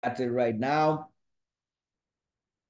started right now.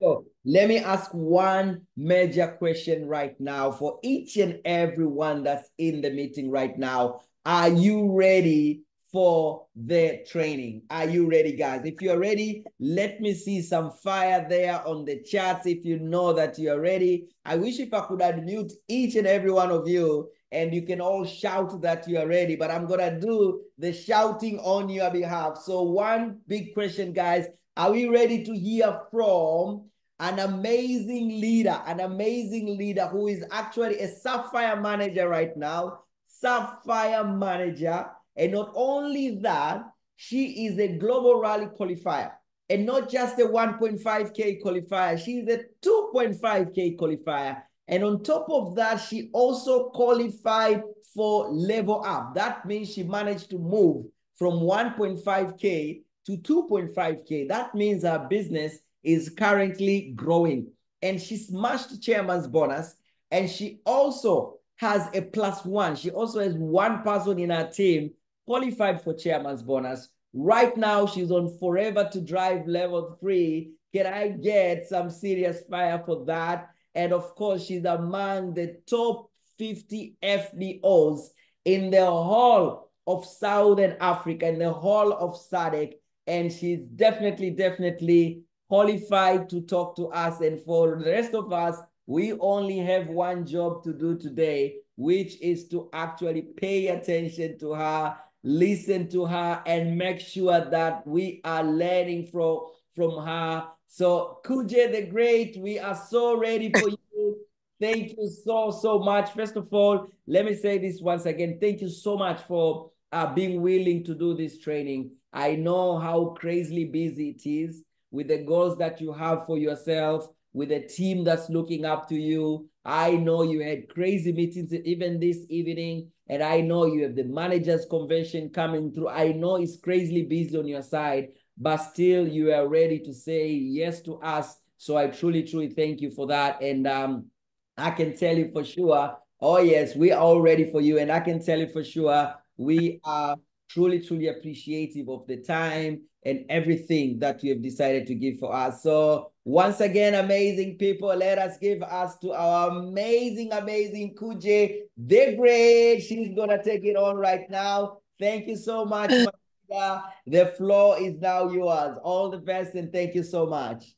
So let me ask one major question right now for each and everyone that's in the meeting right now. Are you ready for the training? Are you ready, guys? If you're ready, let me see some fire there on the chats if you know that you're ready. I wish if I could unmute each and every one of you and you can all shout that you are ready, but I'm gonna do the shouting on your behalf. So one big question, guys, are we ready to hear from an amazing leader who is actually a Sapphire manager right now, Sapphire manager. And not only that, she is a global rally qualifier and not just a 1.5K qualifier. She's a 2.5K qualifier. And on top of that, she also qualified for level up. That means she managed to move from 1.5K to 2.5K. That means her business is currently growing. And she smashed chairman's bonus. And she also has a +1. She also has one person in her team qualified for chairman's bonus. Right now, she's on Forever to Drive level 3. Can I get some serious fire for that? And of course, she's among the top 50 FBOs in the whole of Southern Africa, in the whole of SADC. And she's definitely qualified to talk to us. And for the rest of us, we only have one job to do today, which is to actually pay attention to her, listen to her, and make sure that we are learning from her. So Khutjie the Great, we are so ready for you. Thank you so much. First of all, let me say this once again. Thank you so much for being willing to do this training. I know how crazily busy it is with the goals that you have for yourself, with a team that's looking up to you. I know you had crazy meetings even this evening, and I know you have the managers convention coming through. I know it's crazily busy on your side, but still you are ready to say yes to us. So I truly thank you for that. And I can tell you for sure, oh yes, we are all ready for you. And I can tell you for sure, we are truly appreciative of the time and everything that you have decided to give for us. So once again, amazing people, let us give us to our amazing Khutjie the Great. She's gonna take it on right now. Thank you so much, Maria. The floor is now yours. All the best and thank you so much.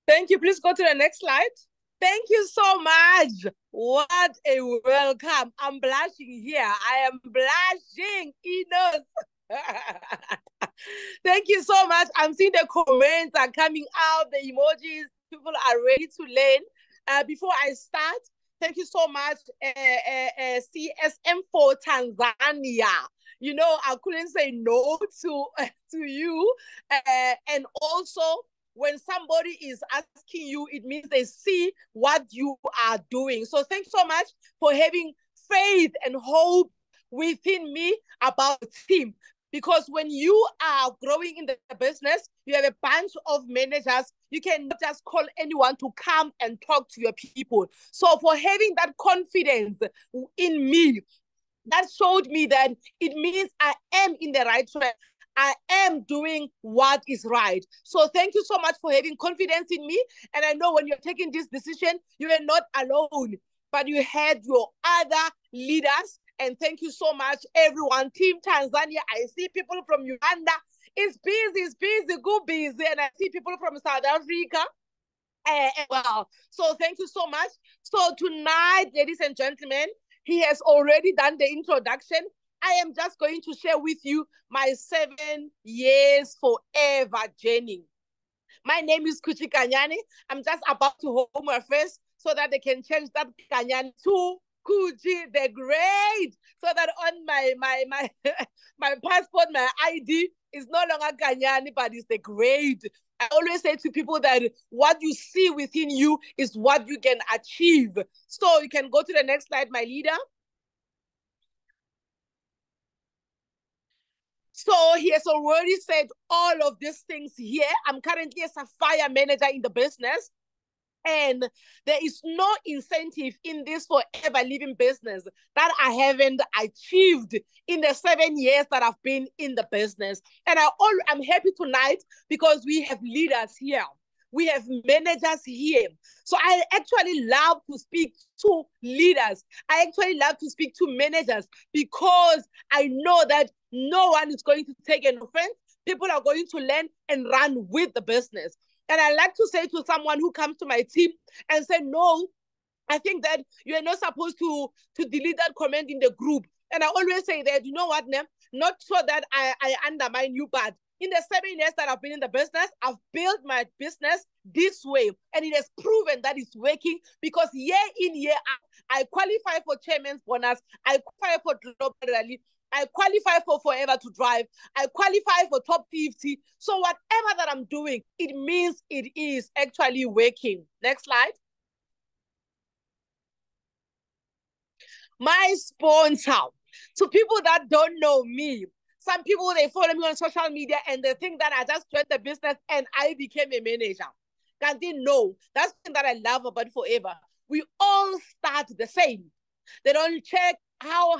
Thank you. Please go to the next slide. Thank you so much. What a welcome. I'm blushing here. I am blushing, Enos. Thank you so much. I'm seeing the comments are coming out, the emojis. People are ready to learn. Before I start, thank you so much, CSM for Tanzania. You know, I couldn't say no to you. And also, when somebody is asking you, it means they see what you are doing. So thanks so much for having faith and hope within me about the team. Because when you are growing in the business, you have a bunch of managers. You cannot just call anyone to come and talk to your people. So for having that confidence in me, that showed me that it means I am in the right track. I am doing what is right. So thank you so much for having confidence in me. And I know when you're taking this decision, you are not alone, but you had your other leaders. And thank you so much, everyone. Team Tanzania, I see people from Uganda. It's busy, go busy. And I see people from South Africa. Well, so thank you so much. So tonight, ladies and gentlemen, he has already done the introduction. I am just going to share with you my 7 years forever journey. My name is Khutjie Kanyani. I'm just about to hold my face so that they can change that Kanyani to Khutjie the Great, so that on my my passport, my ID is no longer Kanyani, but it's the Great. I always say to people that what you see within you is what you can achieve. So you can go to the next slide, my leader. So he has already said all of these things here. I'm currently a Sapphire manager in the business. And there is no incentive in this forever living business that I haven't achieved in the 7 years that I've been in the business. And I'm happy tonight because we have leaders here. We have managers here. So I actually love to speak to leaders. I actually love to speak to managers because I know that no one is going to take an offense. People are going to learn and run with the business. And I like to say to someone who comes to my team and say, no, I think that you're not supposed to delete that comment in the group. And I always say that, you know what, Nem? Not so that I undermine you, but in the 7 years that I've been in the business, I've built my business this way. And it has proven that it's working because year in, year out, I qualify for chairman's bonus. I qualify for global rally. I qualify for Forever to Drive. I qualify for top 50. So whatever that I'm doing, it means it is actually working. Next slide. My sponsor. To people that don't know me, some people, they follow me on social media and they think that I just joined the business and I became a manager. Because they know that's the thing that I love about Forever. We all start the same. They don't check how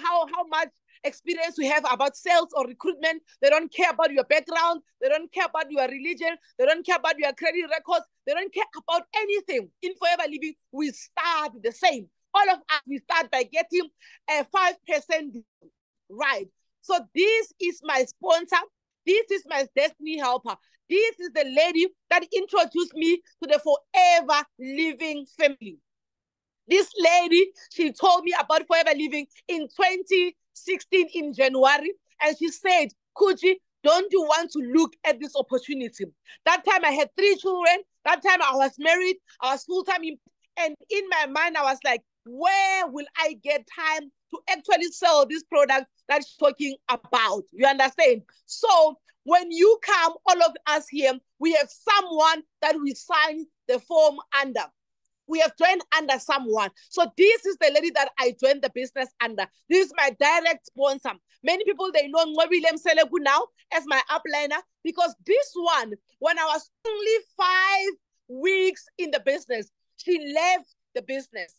much experience we have about sales or recruitment. They don't care about your background. They don't care about your religion. They don't care about your credit records. They don't care about anything. In Forever Living, we start the same. All of us, we start by getting a 5% right. So this is my sponsor. This is my destiny helper. This is the lady that introduced me to the Forever Living family. This lady, she told me about Forever Living in 2016 in January. And she said, Khutjie, don't you want to look at this opportunity? That time I had 3 children. That time I was married. I was full-time. And in my mind, I was like, where will I get time to actually sell this product that she's talking about? You understand? So when you come, all of us here, we have someone that we sign the form under. We have joined under someone. So this is the lady that I joined the business under. This is my direct sponsor. Many people, they know William Selegu now as my upliner because this one, when I was only 5 weeks in the business, she left the business.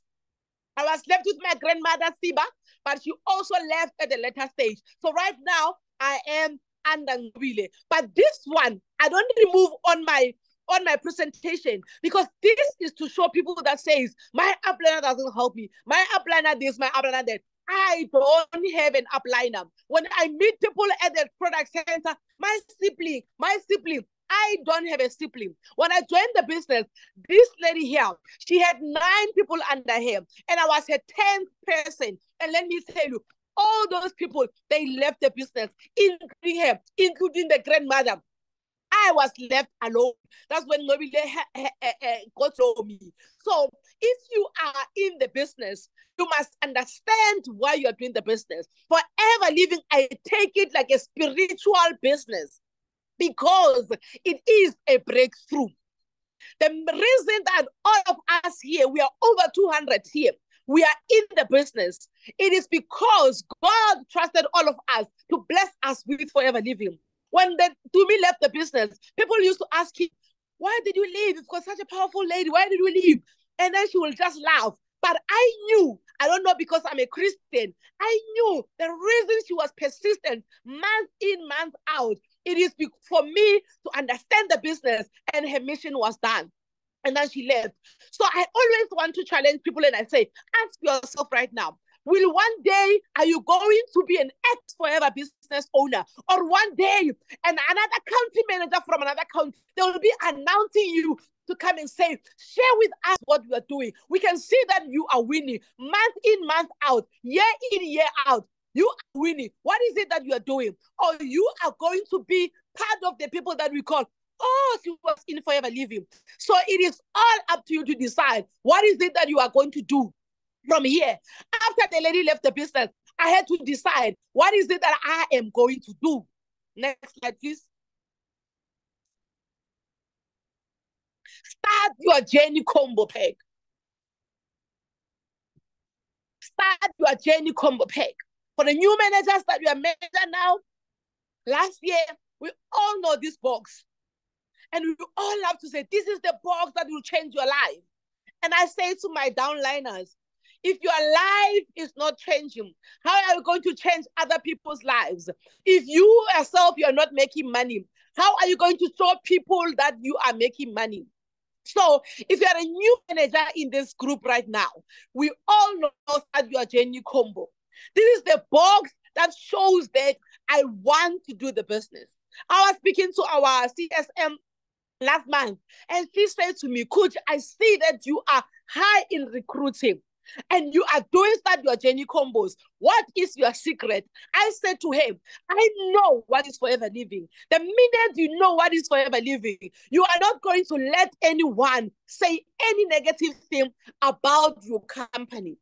I was left with my grandmother, Siba, but she also left at the later stage. So right now, I am under Ngobile. But this one, I don't remove on my presentation because this is to show people that says, my upliner doesn't help me. My upliner this, my upliner that. I don't have an upliner. When I meet people at the product center, my sibling, I don't have a sibling. When I joined the business, this lady here, she had 9 people under her, and I was her 10th person. And let me tell you, all those people, they left the business, including her, including the grandmother. I was left alone. That's when nobody got to know me. So if you are in the business, you must understand why you're doing the business. Forever Living, I take it like a spiritual business because it is a breakthrough. The reason that all of us here, we are over 200 here, we are in the business, it is because God trusted all of us to bless us with Forever Living. When Tumi left the business, people used to ask him, why did you leave? You've got such a powerful lady. Why did you leave? And then she will just laugh. But I knew, I don't know because I'm a Christian, I knew the reason she was persistent month in, month out, it is for me to understand the business, and her mission was done. And then she left. So I always want to challenge people, and I say, ask yourself right now, will one day, are you going to be an ex-Forever business owner? Or one day, and another country manager from another country, they will be announcing you to come and say, share with us what you are doing. We can see that you are winning month in, month out, year in, year out. You are winning. What is it that you are doing? Or you are going to be part of the people that we call, oh, she was in Forever Living. So it is all up to you to decide what is it that you are going to do from here. After the lady left the business, I had to decide what is it that I am going to do. Next slide, please. Start your journey combo pack. Start your journey combo pack. For the new managers that you are manager now, last year, we all know this box. And we all have to say, this is the box that will change your life. And I say to my downliners, if your life is not changing, how are you going to change other people's lives? If you yourself, you're not making money, how are you going to show people that you are making money? So if you're a new manager in this group right now, we all know that you are Jenny Combo. This is the box that shows that I want to do the business. I was speaking to our CSM last month, and she said to me, Coach, I see that you are high in recruiting and you are doing that your Jenny combos. What is your secret? I said to him, I know what is forever living. The minute you know what is forever living, you are not going to let anyone say any negative thing about your company,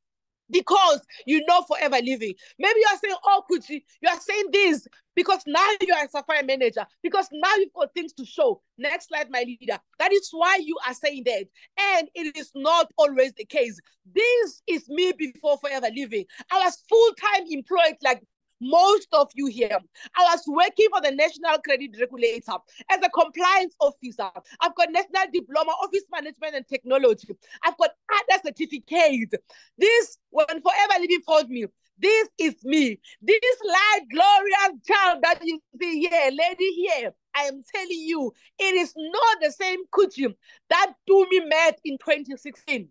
because you know forever living. Maybe you are saying, oh, Khutjie, you are saying this because now you are a Sapphire manager, because now you've got things to show. Next slide, my leader. That is why you are saying that. And it is not always the case. This is me before forever living. I was full-time employed like most of you here. I was working for the National Credit Regulator as a compliance officer. I've got National Diploma, Office Management and Technology. I've got other certificates. This, when Forever Living told me, this is me. This light, glorious child that you see here, lady here, I am telling you, it is not the same Khutjie that do me mad in 2016.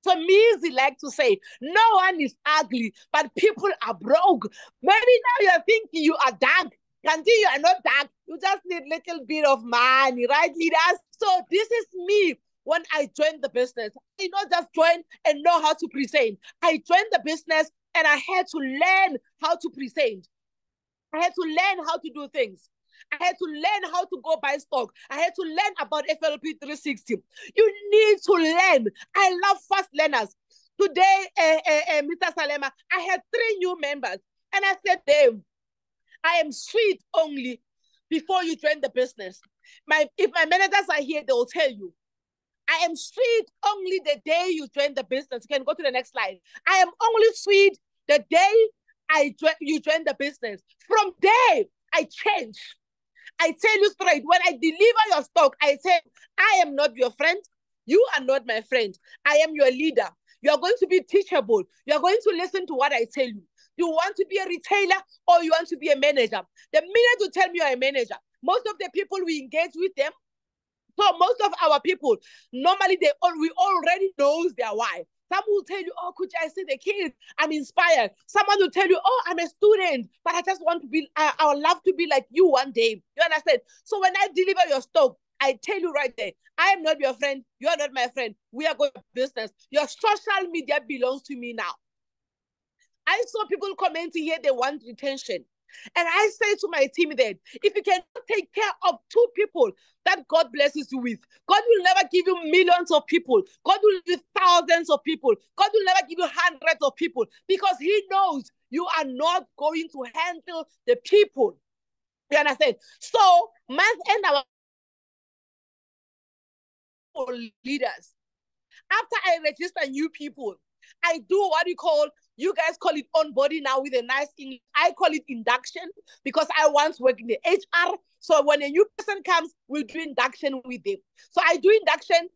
So Mizi like to say, no one is ugly, but people are broke. Maybe now you're thinking you are dark. Until you are not dark, you just need a little bit of money, right, leaders? So this is me when I joined the business. I not just join and know how to present. I joined the business and I had to learn how to present. I had to learn how to do things. I had to learn how to go buy stock. I had to learn about FLP 360. You need to learn. I love fast learners. Today, Mr. Salema, I had 3 new members. And I said to them, I am sweet only before you join the business. If my managers are here, they will tell you. I am sweet only the day you join the business. You can go to the next slide. I am only sweet the day you join the business. From there, I change. I tell you straight, when I deliver your stock, I say, I am not your friend. You are not my friend. I am your leader. You are going to be teachable. You are going to listen to what I tell you. You want to be a retailer or you want to be a manager? The minute you tell me you're a manager, most of the people we engage with them, so most of our people, normally we already knows their why. Some will tell you, oh, Khutjie, I see the kids, I'm inspired. Someone will tell you, oh, I'm a student, but I just want to be, I would love to be like you one day. You understand? So when I deliver your stock, I tell you right there, I am not your friend. You are not my friend. We are going to business. Your social media belongs to me now. I saw people commenting here, they want retention. And I say to my team that if you cannot take care of 2 people that God blesses you with, God will never give you millions of people. God will give you thousands of people. God will never give you hundreds of people, because He knows you are not going to handle the people. You understand? So, month end our leaders. After I register new people, I do what you guys call it onboarding now with a nice English. I call it induction, because I once worked in the HR. So when a new person comes, we do induction with them. So I do induction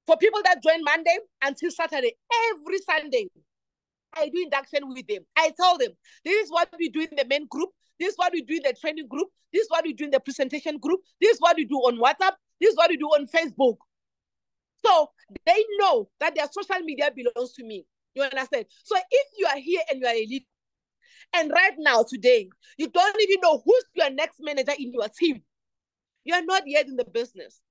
for people that join Monday until Saturday. Every Sunday, I do induction with them. I tell them, this is what we do in the main group. This is what we do in the training group. This is what we do in the presentation group. This is what we do on WhatsApp. This is what we do on Facebook. So they know that their social media belongs to me. You understand? So if you are here and you are a leader, and right now, today, you don't even know who's your next manager in your team, you are not yet in the business.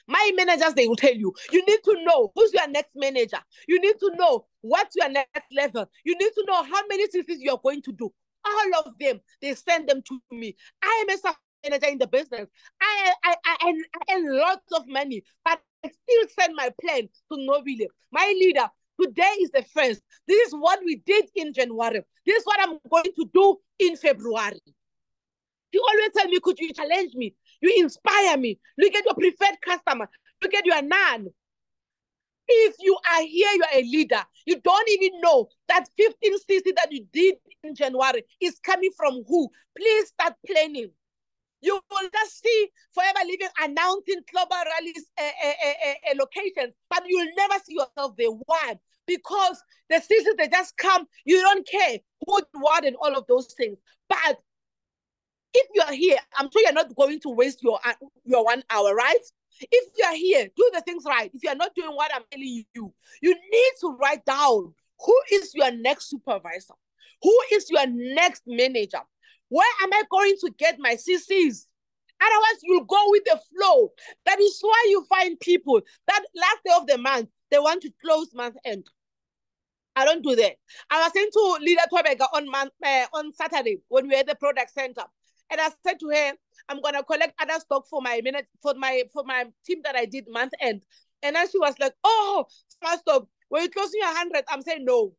My managers, they will tell you, you need to know who's your next manager. You need to know what's your next level. You need to know how many cities you're going to do. All of them, they send them to me. I am a manager in the business. I earn lots of money, but I still send my plan to Nobile. My leader, today is the first. This is what we did in January. This is what I'm going to do in February. You always tell me, could you challenge me? You inspire me. Look at your preferred customer. Look at your nan. If you are here, you are a leader. You don't even know that 1560 that you did in January is coming from who. Please start planning. You will just see Forever Living announcing global rallies locations, but you'll never see yourself there. Why? Because the seasons, they just come. You don't care who, what, and all of those things. But if you are here, I'm sure you're not going to waste your 1 hour, right? If you are here, do the things right. If you're not doing what I'm telling you, you need to write down who is your next supervisor, who is your next manager. Where am I going to get my CCs? Otherwise, you'll go with the flow. That is why you find people that last day of the month, they want to close month end. I don't do that. I was saying to Leader Twabega on Saturday when we were at the product center, and I said to her, I'm gonna collect other stock for my team that I did month end. And then she was like, "Oh, stop. Were you closing 100?" I'm saying, "No,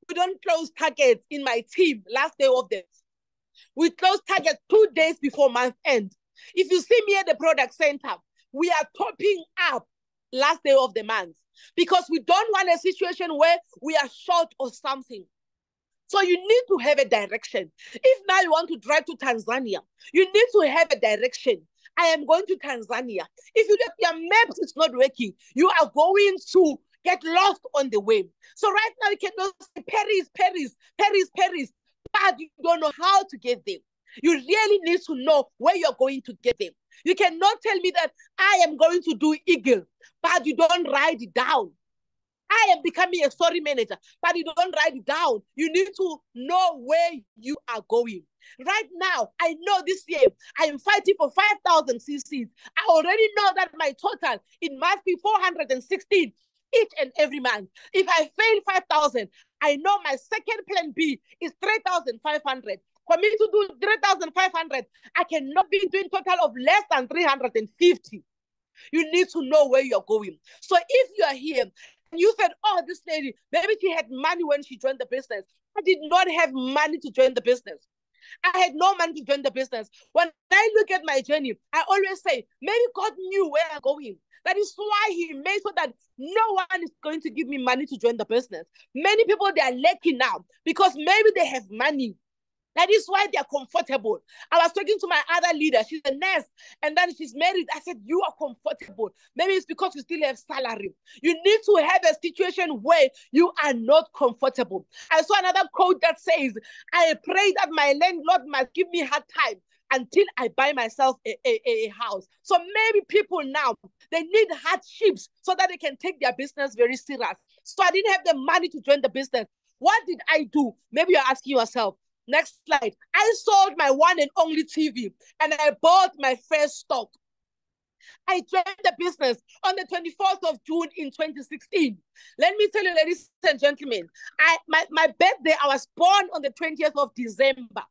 we don't close targets in my team last day of the. We close targets 2 days before month end. If you see me at the product center, we are topping up last day of the month because we don't want a situation where we are short or something. So you need to have a direction. If now you want to drive to Tanzania, you need to have a direction. I am going to Tanzania. If you get your maps, it's not working. You are going to get lost on the way. So right now you cannot say Paris, but you don't know how to get there. You really need to know where you're going to get them. You cannot tell me that I am going to do Eagle, but you don't write it down. I am becoming a story manager, but you don't write it down. You need to know where you are going. Right now, I know this year I am fighting for 5,000 CCs. I already know that my total, it must be 416 each and every month. If I fail 5,000, I know my second plan B is 3,500. For me to do 3,500, I cannot be doing total of less than 350. You need to know where you're going. So if you are here and you said, "Oh, this lady, maybe she had money when she joined the business." I did not have money to join the business. I had no money to join the business. When I look at my journey, I always say, maybe God knew where I'm going. That is why he made so that no one is going to give me money to join the business. Many people, they are lacking now because maybe they have money. That is why they are comfortable. I was talking to my other leader. She's a nurse, and then she's married. I said, "You are comfortable. Maybe it's because you still have salary." You need to have a situation where you are not comfortable. I saw another quote that says, "I pray that my landlord must give me hard time until I buy myself a house." So maybe people now, they need hardships so that they can take their business very serious. So I didn't have the money to join the business. What did I do? Maybe you're asking yourself. Next slide. I sold my one and only TV and I bought my first stock. I joined the business on the 24th of June in 2016. Let me tell you, ladies and gentlemen, my birthday, I was born on the 20th of December.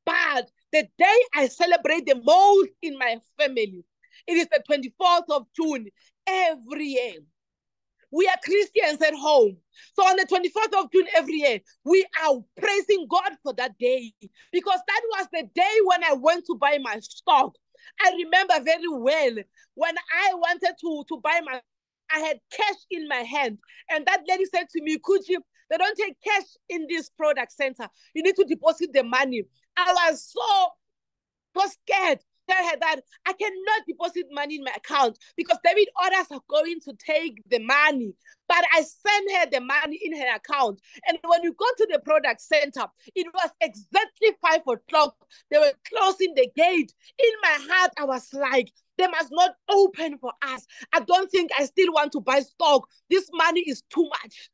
But the day I celebrate the most in my family, it is the 24th of June every year. We are Christians at home. So on the 24th of June every year, we are praising God for that day because that was the day when I went to buy my stock. I remember very well when I wanted to buy I had cash in my hand. And that lady said to me, "Khutjie, they don't take cash in this product center. You need to deposit the money." I was so scared. Tell her that I cannot deposit money in my account because David orders are going to take the money. But I sent her the money in her account. And when we go to the product center, it was exactly 5 o'clock. They were closing the gate. In my heart, I was like, they must not open for us. I don't think I still want to buy stock. This money is too much.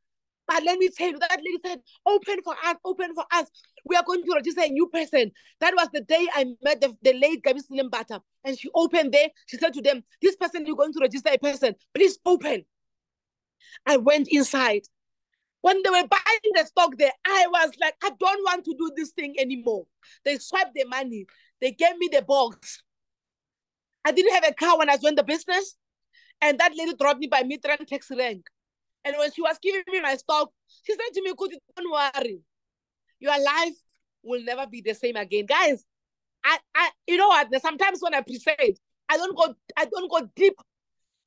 But let me tell you, that lady said, "Open for us, open for us. We are going to register a new person." That was the day I met the late Gabi Silimbata. And she opened there. She said to them, "This person, you're going to register a person. Please open." I went inside. When they were buying the stock there, I was like, I don't want to do this thing anymore. They swiped the money. They gave me the box. I didn't have a car when I joined the business. And that lady dropped me by Mitran taxi rank. And when she was giving me my stock, she said to me, "Khutjie, don't worry. Your life will never be the same again." Guys, you know what? Sometimes when I present, I don't go deep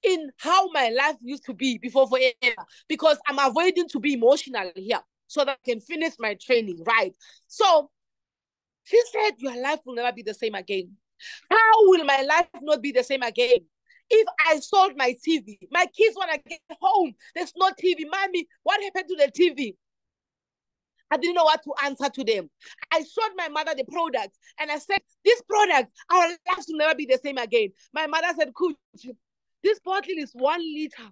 in how my life used to be before forever because I'm avoiding to be emotional here so that I can finish my training, right? So she said, "Your life will never be the same again." How will my life not be the same again? If I sold my TV, my kids want to get home, there's no TV. Mommy, what happened to the TV? I didn't know what to answer to them. I showed my mother the product and I said, this product, our lives will never be the same again. My mother said, Khutjie, this bottle is 1 liter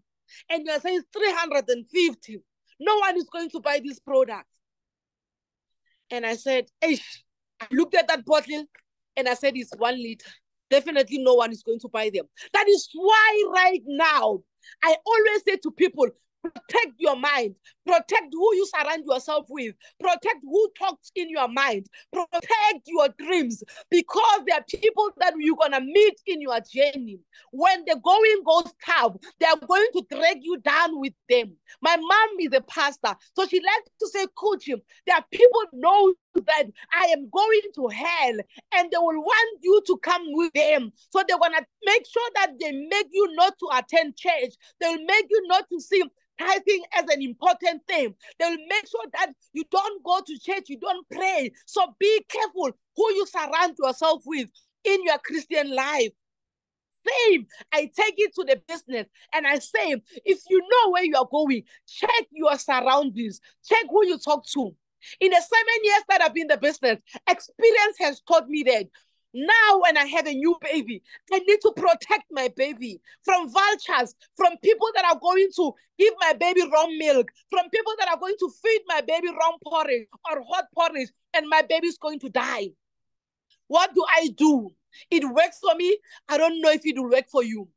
and you're saying 350. No one is going to buy this product. And I said, Ish. I looked at that bottle and I said, it's 1 liter. Definitely no one is going to buy them. That is why right now, I always say to people, protect your mind, protect who you surround yourself with, protect who talks in your mind, protect your dreams, because there are people that you're going to meet in your journey. When the going goes tough, they're going to drag you down with them. My mom is a pastor, so she likes to say, Khutjie, there are people know that I am going to hell and they will want you to come with them. So they're going to make sure that they make you not to attend church. They'll make you not to see tithing as an important thing. They will make sure that you don't go to church, you don't pray. So be careful who you surround yourself with in your Christian life. Same, I take it to the business and I say, if you know where you are going, check your surroundings, check who you talk to. In the 7 years that I've been in the business, experience has taught me that now when I have a new baby, I need to protect my baby from vultures, from people that are going to give my baby wrong milk, from people that are going to feed my baby wrong porridge or hot porridge, and my baby's going to die. What do I do? It works for me. I don't know if it will work for you.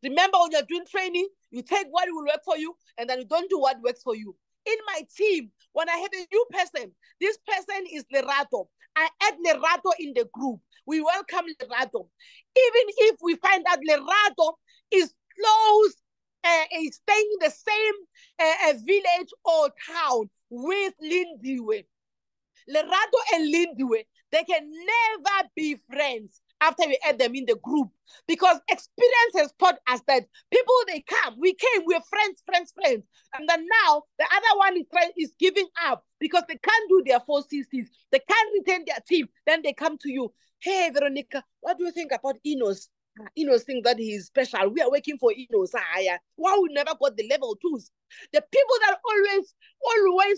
Remember, when you're doing training, you take what will work for you, and then you don't do what works for you. In my team, when I have a new person, this person is Lerato. I add Lerato in the group. We welcome Lerato. Even if we find out Lerato is close, is staying in the same village or town with Lindiwe. Lerato and Lindiwe, they can never be friends after we add them in the group, because experience has taught us that people, they come, we came, we're friends, and then now the other one is giving up because they can't do their 4 CCs, they can't retain their team. Then they come to you, hey Veronica, what do you think about Enos? Enos think that he is special. We are working for Enos. Why we never got the level 2s? The people that always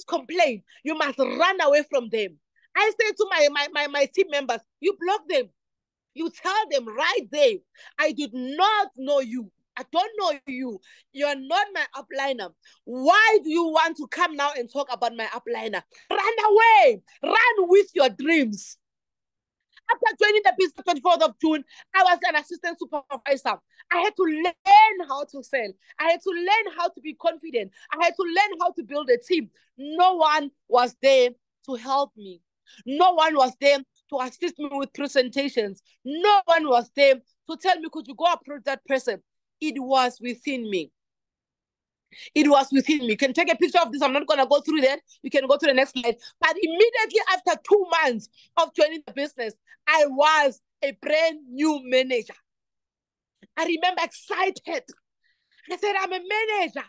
complain, you must run away from them. I say to my team members, you block them. You tell them right there, I did not know you. I don't know you. You're not my upliner. Why do you want to come now and talk about my upliner? Run away. Run with your dreams. After joining the business 24th of June, I was an assistant supervisor. I had to learn how to sell. I had to learn how to be confident. I had to learn how to build a team. No one was there to help me. No one was there to assist me with presentations. No one was there to tell me, could you go approach that person? It was within me. It was within me. You can take a picture of this. I'm not going to go through that. You can go to the next slide. But immediately after 2 months of joining the business, I was a brand new manager. I remember excited. I said, I'm a manager.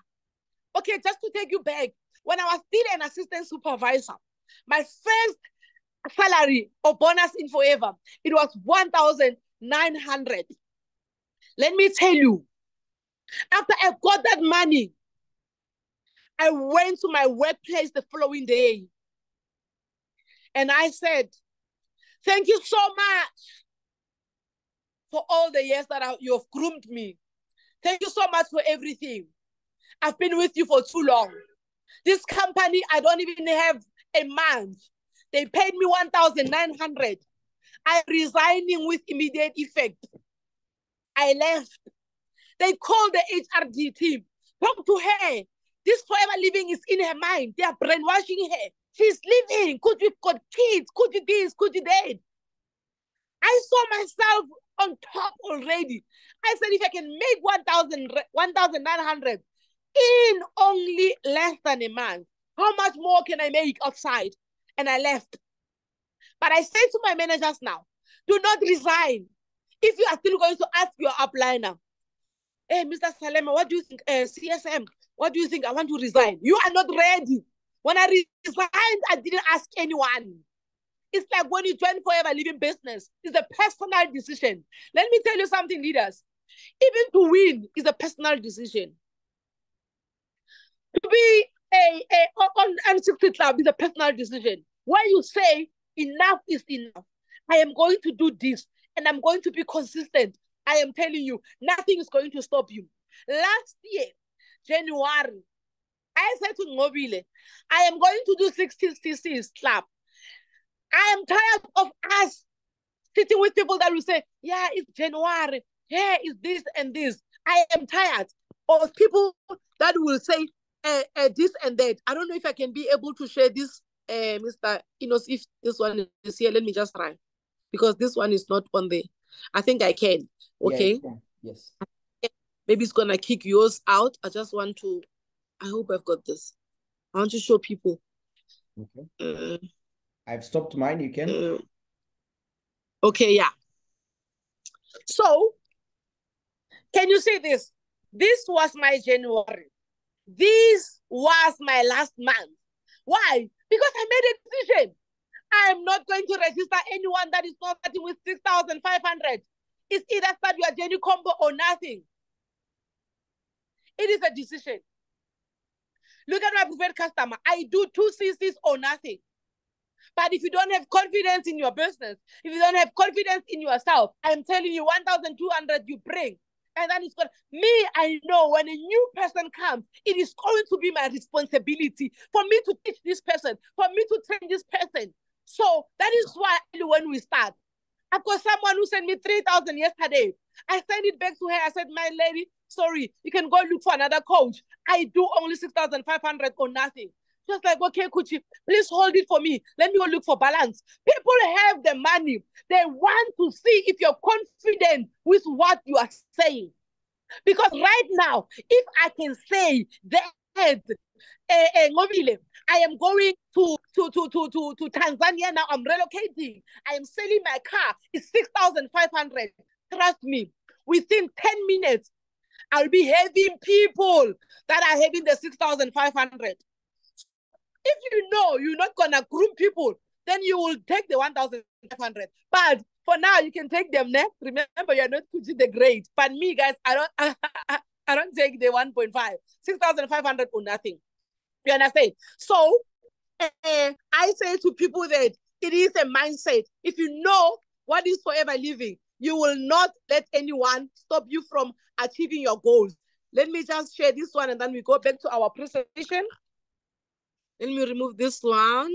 Okay, just to take you back, when I was still an assistant supervisor, my first salary or bonus in forever, it was 1,900. Let me tell you, after I got that money, I went to my workplace the following day and I said, thank you so much for all the years that you have groomed me. Thank you so much for everything. I've been with you for too long. This company, I don't even have a month. They paid me 1,900. I'm resigning with immediate effect. I left. They called the HRD team. Talk to her. This forever living is in her mind. They are brainwashing her. She's living. Could you got kids? Could you this? Could you that? I saw myself on top already. I said, if I can make 1,900 in only less than a month, how much more can I make outside? And I left. But I say to my managers now, do not resign. If you are still going to ask your upliner, hey, Mr. Salema, what do you think? CSM, what do you think? I want to resign. You are not ready. When I resigned, I didn't ask anyone. It's like when you join Forever Living business, it's a personal decision. Let me tell you something, leaders. Even to win is a personal decision. To be on 60 club is a personal decision. When you say enough is enough, I am going to do this and I'm going to be consistent. I am telling you, nothing is going to stop you. Last year, January, I said to Ngobile, I am going to do 60 cc's club. I am tired of us sitting with people that will say, yeah, it's January. Yeah, it's this and this. I am tired of people that will say this and that. I don't know if I can be able to share this, Mr. Inos, if this one is here. Let me just try. Because this one is not on there. I think I can. Okay? Yeah, yes. Maybe it's going to kick yours out. I just want to, I hope I've got this. I want to show people. Okay. I've stopped mine. You can. Okay, yeah. So, can you see this? This was my January. This was my last month. Why? Because I made a decision. I am not going to register anyone that is not starting with 6,500. It's either start your journey combo or nothing. It is a decision. Look at my preferred customer. I do 2 cc's or nothing. But if you don't have confidence in your business, if you don't have confidence in yourself, I'm telling you, 1,200 you bring. And then it's going me, I know when a new person comes, it is going to be my responsibility for me to teach this person, for me to train this person. So that is why when we start, I've got someone who sent me 3,000 yesterday. I sent it back to her. I said, my lady, sorry, you can go look for another coach. I do only 6,500 or nothing. Just like, okay, Khutjie, please hold it for me. Let me go look for balance. People have the money. They want to see if you're confident with what you are saying. Because right now, if I can say that I am going to Tanzania now, I'm relocating. I am selling my car. It's 6,500. Trust me, within 10 minutes, I'll be having people that are having the 6,500. If you know you're not going to groom people, then you will take the 1,500. But for now, you can take them next. Remember, you're not Khutjie the Great. But me, guys, I don't take the 1.5. 6,500 or nothing. You understand? So, I say to people that it is a mindset. If you know what is forever living, you will not let anyone stop you from achieving your goals. Let me just share this one and then we go back to our presentation. Let me remove this one.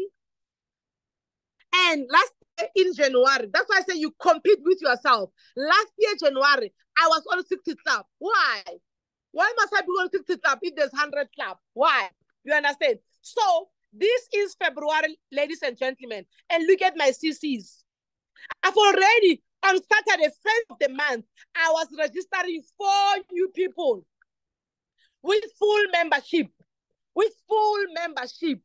And last year in January, that's why I say you compete with yourself. Last year, January, I was on 60 club. Why? Why must I be on 60 club if there's 100 club? Why? You understand? So this is February, ladies and gentlemen. And look at my CCs. I've already, on Saturday, 1st of the month, I was registering 4 new people with full membership. With full membership.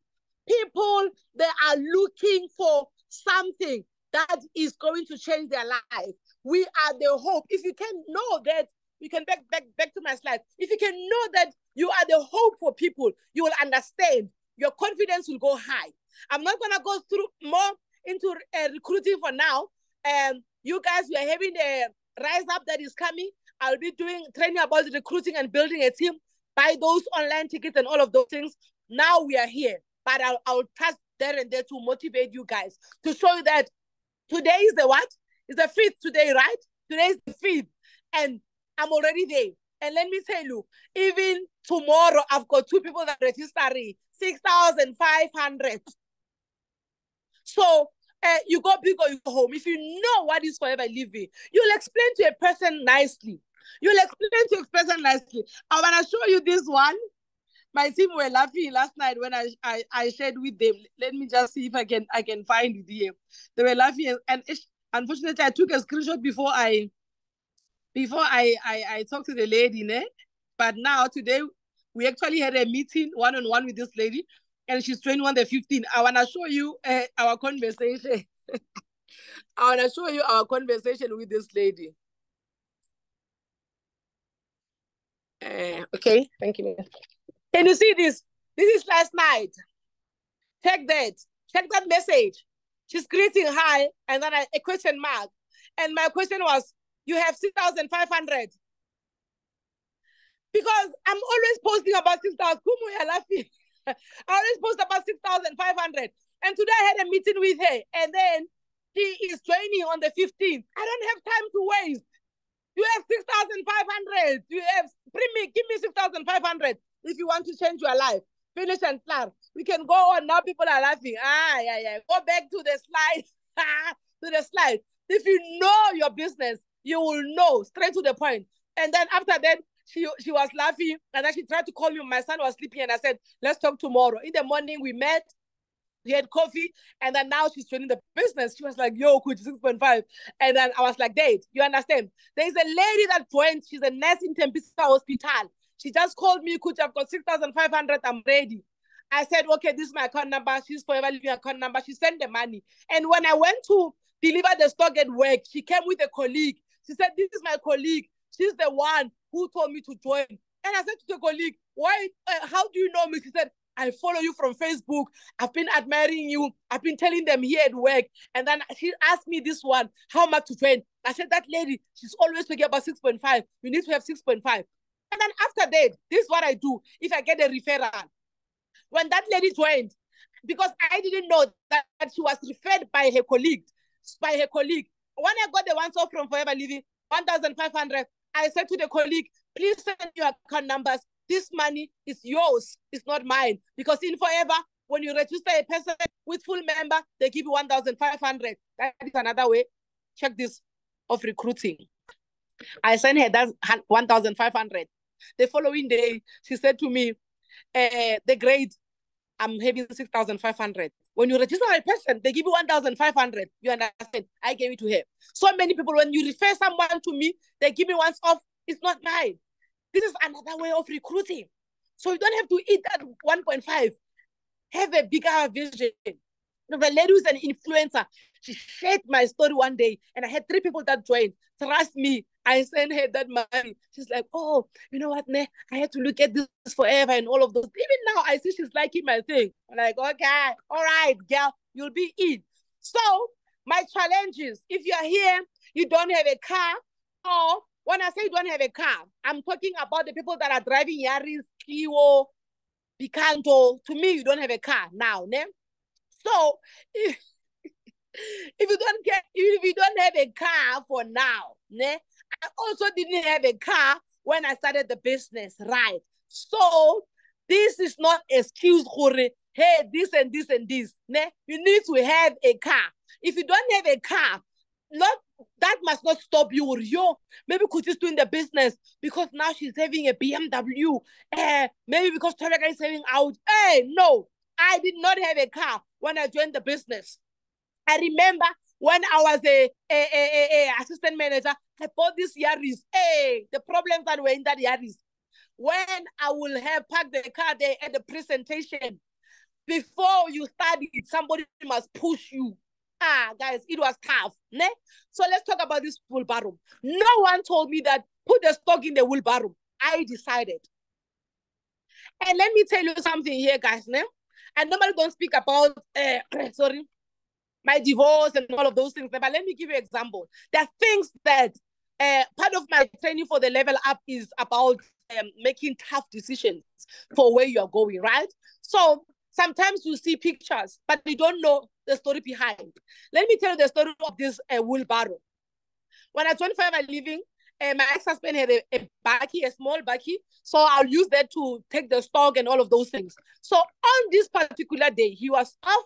People, they are looking for something that is going to change their life. We are the hope. If you can know that, you can back to my slide. If you can know that you are the hope for people, you will understand. Your confidence will go high. I'm not going to go through more into recruiting for now. You guys, we are having a rise up that is coming. I'll be doing training about recruiting and building a team. Buy those online tickets and all of those things. Now we are here. But I'll touch there and there to motivate you guys. To show you that today is the what? It's the 5th today, right? Today is the 5th. And I'm already there. And let me tell you, even tomorrow, I've got 2 people that are registering 6,500. So you go big or you go home. If you know what is forever living, you'll explain to a person nicely. You'll explain to a person nicely. I want to show you this one. My team were laughing last night when I shared with them. Let me just see if I can find it here. They were laughing, and unfortunately, I took a screenshot before I talked to the lady, né? But now today we actually had a meeting one-on-one with this lady, and she's 21-15. I wanna show you our conversation. I wanna show you our conversation with this lady. Okay, thank you. Can you see this? This is last night. Check that. Check that message. She's greeting hi, and then a question mark. And my question was, you have 6,500. Because I'm always posting about 6,000. Kumu, you're laughing. I always post about 6,500. And today I had a meeting with her. And then she is joining on the 15th. I don't have time to waste. You have 6,500. You have, give me 6,500 if you want to change your life. Finish and start. We can go on now. People are laughing. Yeah. Go back to the slide. To the slide. If you know your business, you will know straight to the point. And then after that, she was laughing, and then she tried to call me. My son was sleeping, and I said, let's talk tomorrow. In the morning, we met. We had coffee, and then now she's joining the business. She was like, yo, Khutjie, 6.5. And then I was like, Date, you understand? There's a lady that joined. She's a nurse in Tempisa Hospital. She just called me, Khutjie, I've got 6,500. I'm ready. I said, okay, this is my account number. She's Forever Living account number. She sent the money. And when I went to deliver the stock at work, she came with a colleague. She said, this is my colleague. She's the one who told me to join. And I said to the colleague, why? How do you know me? She said, I follow you from Facebook. I've been admiring you. I've been telling them here at work. And then she asked me this one, how much to join? I said, that lady, she's always talking about 6.5. You need to have 6.5. And then after that, this is what I do if I get a referral. When that lady joined, because I didn't know that she was referred by her colleague. When I got the once off from Forever Living, 1,500, I said to the colleague, please send your account numbers. This money is yours. It's not mine. Because in Forever, when you register a person with full member, they give you 1,500. That is another way. Check this of recruiting. I sent her that 1,500. The following day, she said to me, the grade, I'm having 6,500. When you register a person, they give you 1,500. You understand? I gave it to her. So many people, when you refer someone to me, they give me once off. It's not mine. This is another way of recruiting. So you don't have to eat that 1.5. Have a bigger vision. The lady who's an influencer, she shared my story one day, and I had 3 people that joined. Trust me, I sent her that money. She's like, oh, you know what, ne? I had to look at this Forever and all of those. Even now, I see she's liking my thing. I'm like, okay, all right, girl, you'll be in. So my challenge is, if you're here, you don't have a car, or when I say you don't have a car, I'm talking about the people that are driving Yaris, Clio, Picanto. To me, you don't have a car now, ne? So if you don't have a car for now, ne? I also didn't have a car when I started the business, right? So this is not excuse for, hey, this and this and this, ne? You need to have a car. If you don't have a car, that must not stop you. Yo, maybe Khutjie's doing the business because now she's having a BMW. Maybe because Torica is having out. Hey, no, I did not have a car when I joined the business. I remember when I was a assistant manager, I bought this Yaris. Hey, the problems that were in that Yaris. When I will have parked the car there at the presentation, before you study, somebody must push you. Guys, it was tough. Ne? So let's talk about this wheelbarrow. No one told me that put the stock in the wheelbarrow. I decided. And let me tell you something here, guys. Ne? I normally don't speak about, my divorce and all of those things. But let me give you an example. There are things that part of my training for the level up is about making tough decisions for where you're going, right? So sometimes you see pictures, but you don't know the story behind. Let me tell you the story of this wheelbarrow. When I joined Forever Living, my ex-husband had a small bakkie. So I'll use that to take the stock and all of those things. So on this particular day, he was off.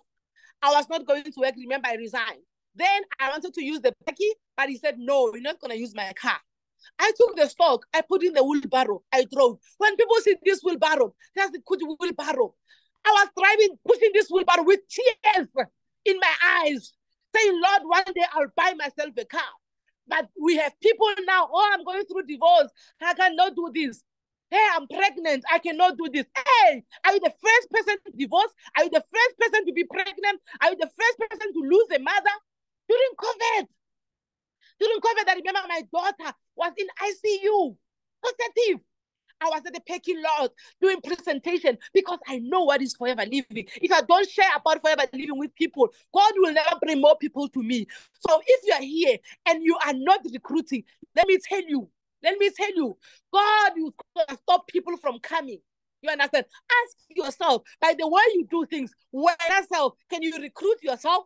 I was not going to work. Remember, I resigned. Then I wanted to use the bakkie, but he said, no, you're not going to use my car. I took the stock. I put in the wheelbarrow. I drove. When people see this wheelbarrow, that's the Khutjie wheelbarrow. I was driving, pushing this wheelbarrow with tears in my eyes, saying, Lord, one day I'll buy myself a car. But we have people now, oh, I'm going through divorce. I cannot do this. Hey, I'm pregnant. I cannot do this. Hey, are you the first person to divorce? Are you the first person to be pregnant? Are you the first person to lose a mother? During COVID. During COVID, I remember my daughter was in ICU, positive. I was at the parking lot doing presentation because I know what is forever living. If I don't share about forever living with people, God will never bring more people to me. So if you are here and you are not recruiting, let me tell you, God will stop people from coming. You understand? Ask yourself, by the way you do things, yourself, can you recruit yourself?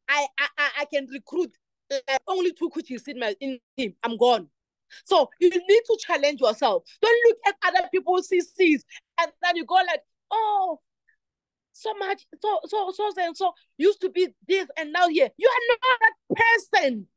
I can recruit only 2 Khutjies in my team. I'm gone. So you need to challenge yourself. Don't look at other people's CCs and then you go like, oh, so much, so used to be this and now here. You are not that person.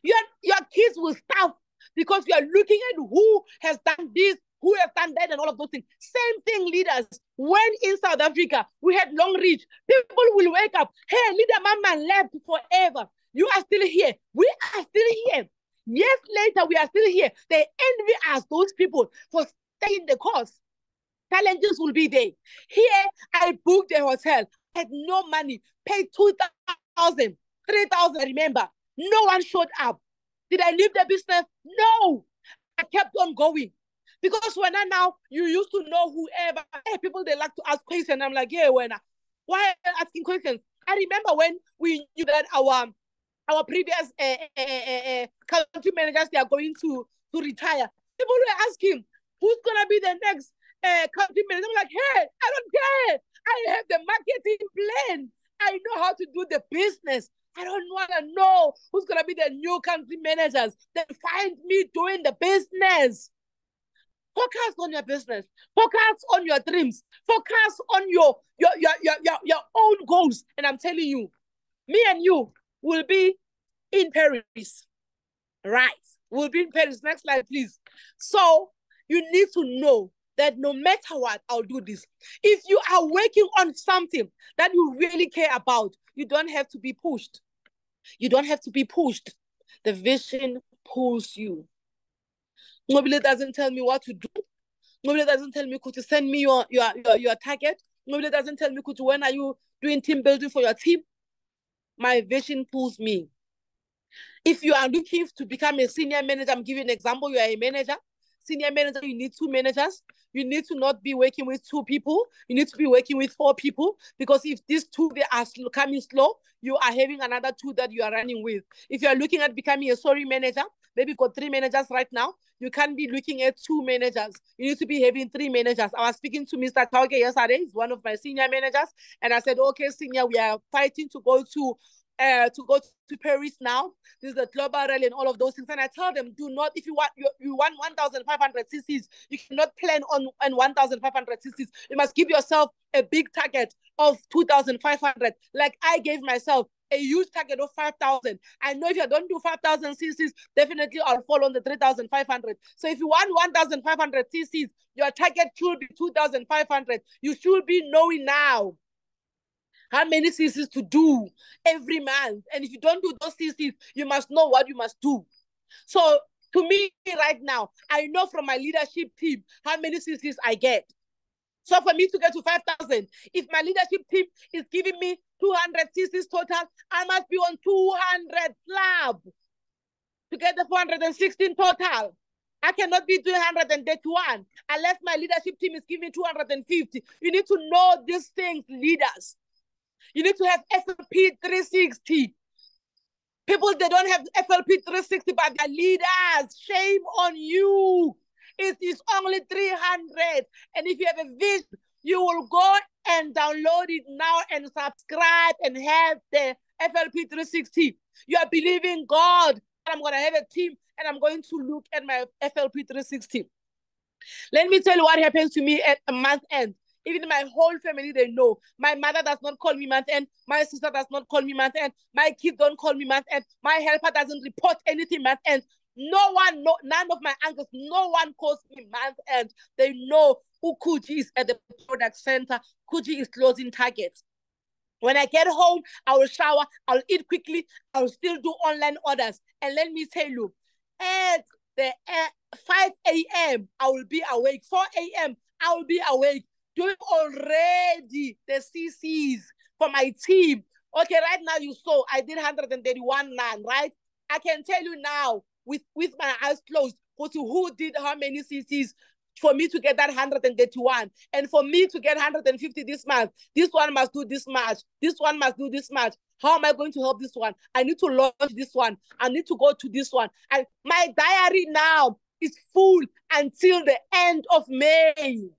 Your kids will starve because you are looking at who has done this, who has done that, and all of those things. Same thing, leaders. When in South Africa we had long reach, people will wake up. Hey, leader Mama left forever. You are still here. We are still here. Years later, we are still here. They envy us, those people, for staying the course. Challenges will be there. Here, I booked a hotel, had no money, paid 2,000, 3,000, I remember. No one showed up. Did I leave the business? No. I kept on going. Because when I now, you used to know whoever, hey, people, they like to ask questions. I'm like, yeah, why are you asking questions? I remember when we knew that our previous country managers, they are going to retire. People were asking, who's going to be the next country manager? I'm like, hey, I don't care. I have the marketing plan. I know how to do the business. I don't want to know who's going to be the new country managers. Then find me doing the business. Focus on your business. Focus on your dreams. Focus on your own goals. And I'm telling you, me and you will be in Paris. Right. We'll be in Paris. Next slide, please. So you need to know that no matter what, I'll do this. If you are working on something that you really care about, you don't have to be pushed. You don't have to be pushed. The vision pulls you. Nobody doesn't tell me what to do. Nobody doesn't tell me, could you send me your target? Nobody doesn't tell me, could you, when are you doing team building for your team? My vision pulls me. If you are looking to become a senior manager, I'm giving an example, you are a manager. Senior manager, you need 2 managers. You need to not be working with 2 people. You need to be working with 4 people, because if these 2, they are coming slow, you are having another 2 that you are running with. If you are looking at becoming a sorry manager, maybe you've got 3 managers right now, you can't be looking at 2 managers. You need to be having 3 managers. I was speaking to Mr. Tauke yesterday, he's one of my senior managers, and I said, okay, senior, we are fighting to go to Paris now. This is the global rally and all of those things. And I tell them, do not, if you want 1,500 cc's, you cannot plan on 1,500 cc's. You must give yourself a big target of 2,500. Like I gave myself a huge target of 5,000. I know if I don't do 5,000 cc's, definitely I'll fall on the 3,500. So if you want 1,500 cc's, your target should be 2,500. You should be knowing now how many cc's to do every month. And if you don't do those cc's, you must know what you must do. So to me right now, I know from my leadership team how many cc's I get. So for me to get to 5,000, if my leadership team is giving me 200 cc's total, I must be on 200 club to get the 416 total. I cannot be 231 unless my leadership team is giving 250. You need to know these things, leaders. You need to have FLP 360. People, they don't have FLP 360, but they're leaders. Shame on you. It is only 300. And if you have a vision, you will go and download it now and subscribe and have the FLP 360. You are believing God. I'm going to have a team and I'm going to look at my FLP 360. Let me tell you what happens to me at a month end. Even my whole family, they know. My mother does not call me month end. My sister does not call me month end. My kids don't call me month end. My helper doesn't report anything month end. None of my uncles, no one calls me month end. They know who Khutjie is at the product center. Khutjie is closing targets. When I get home, I will shower, I'll eat quickly, I'll still do online orders. And let me tell you, at the 5 a.m., I will be awake. 4 a.m., I will be awake, doing already the CCs for my team. Okay, right now you saw I did 131 none, right? I can tell you now, with my eyes closed, who did how many CCs for me to get that 131, and for me to get 150 this month. This one must do this much. This one must do this much. How am I going to help this one? I need to launch this one. I need to go to this one. And my diary now is full until the end of May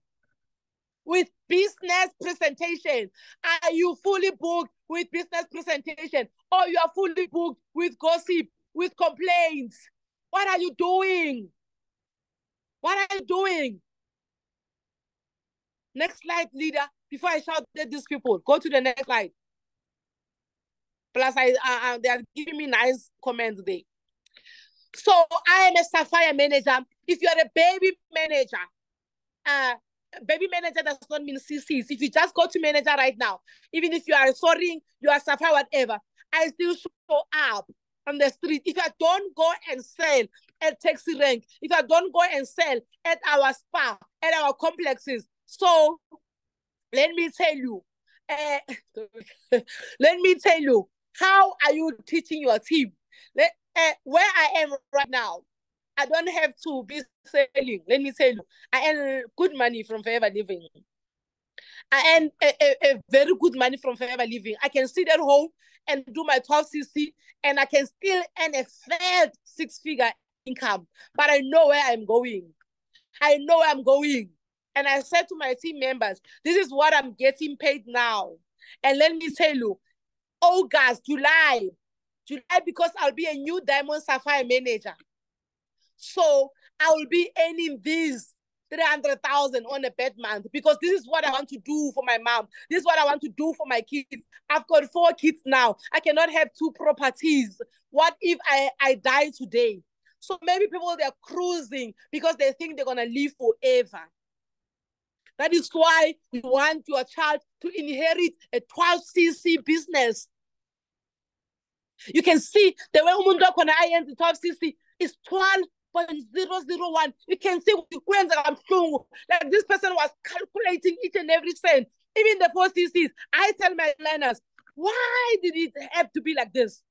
with business presentation. Are you fully booked with business presentation? Or you are fully booked with gossip, with complaints? What are you doing? What are you doing? Next slide, leader. Before I shout at these people, go to the next slide. Plus, they are giving me nice comments there. So I am a Sapphire manager. If you're a baby manager, baby manager does not mean CCs. If you just go to manager right now, even if you are soaring, you are Sapphire, whatever, I still show up on the street. If I don't go and sell at taxi rank, if I don't go and sell at our spa, at our complexes. So let me tell you, how are you teaching your team? Where I am right now, I don't have to be selling. Let me tell you, I earn good money from Forever Living. I earn a very good money from Forever Living. I can sit at home and do my 12cc, and I can still earn a fair 6-figure income. But I know where I'm going. I know where I'm going. And I said to my team members, this is what I'm getting paid now. And let me tell you, August, July, because I'll be a new Diamond Sapphire manager. So I will be earning these 300,000 on a bad month, because this is what I want to do for my mom. This is what I want to do for my kids. I've got 4 kids now. I cannot have 2 properties. What if I die today? So maybe people, they're cruising because they think they're going to live forever. That is why you want your child to inherit a 12cc business. You can see the way umuntu wakhona ayenza the 12cc is 12.001. You can see like this person was calculating each and every cent. Even the 4cc's, I tell my learners, why did it have to be like this?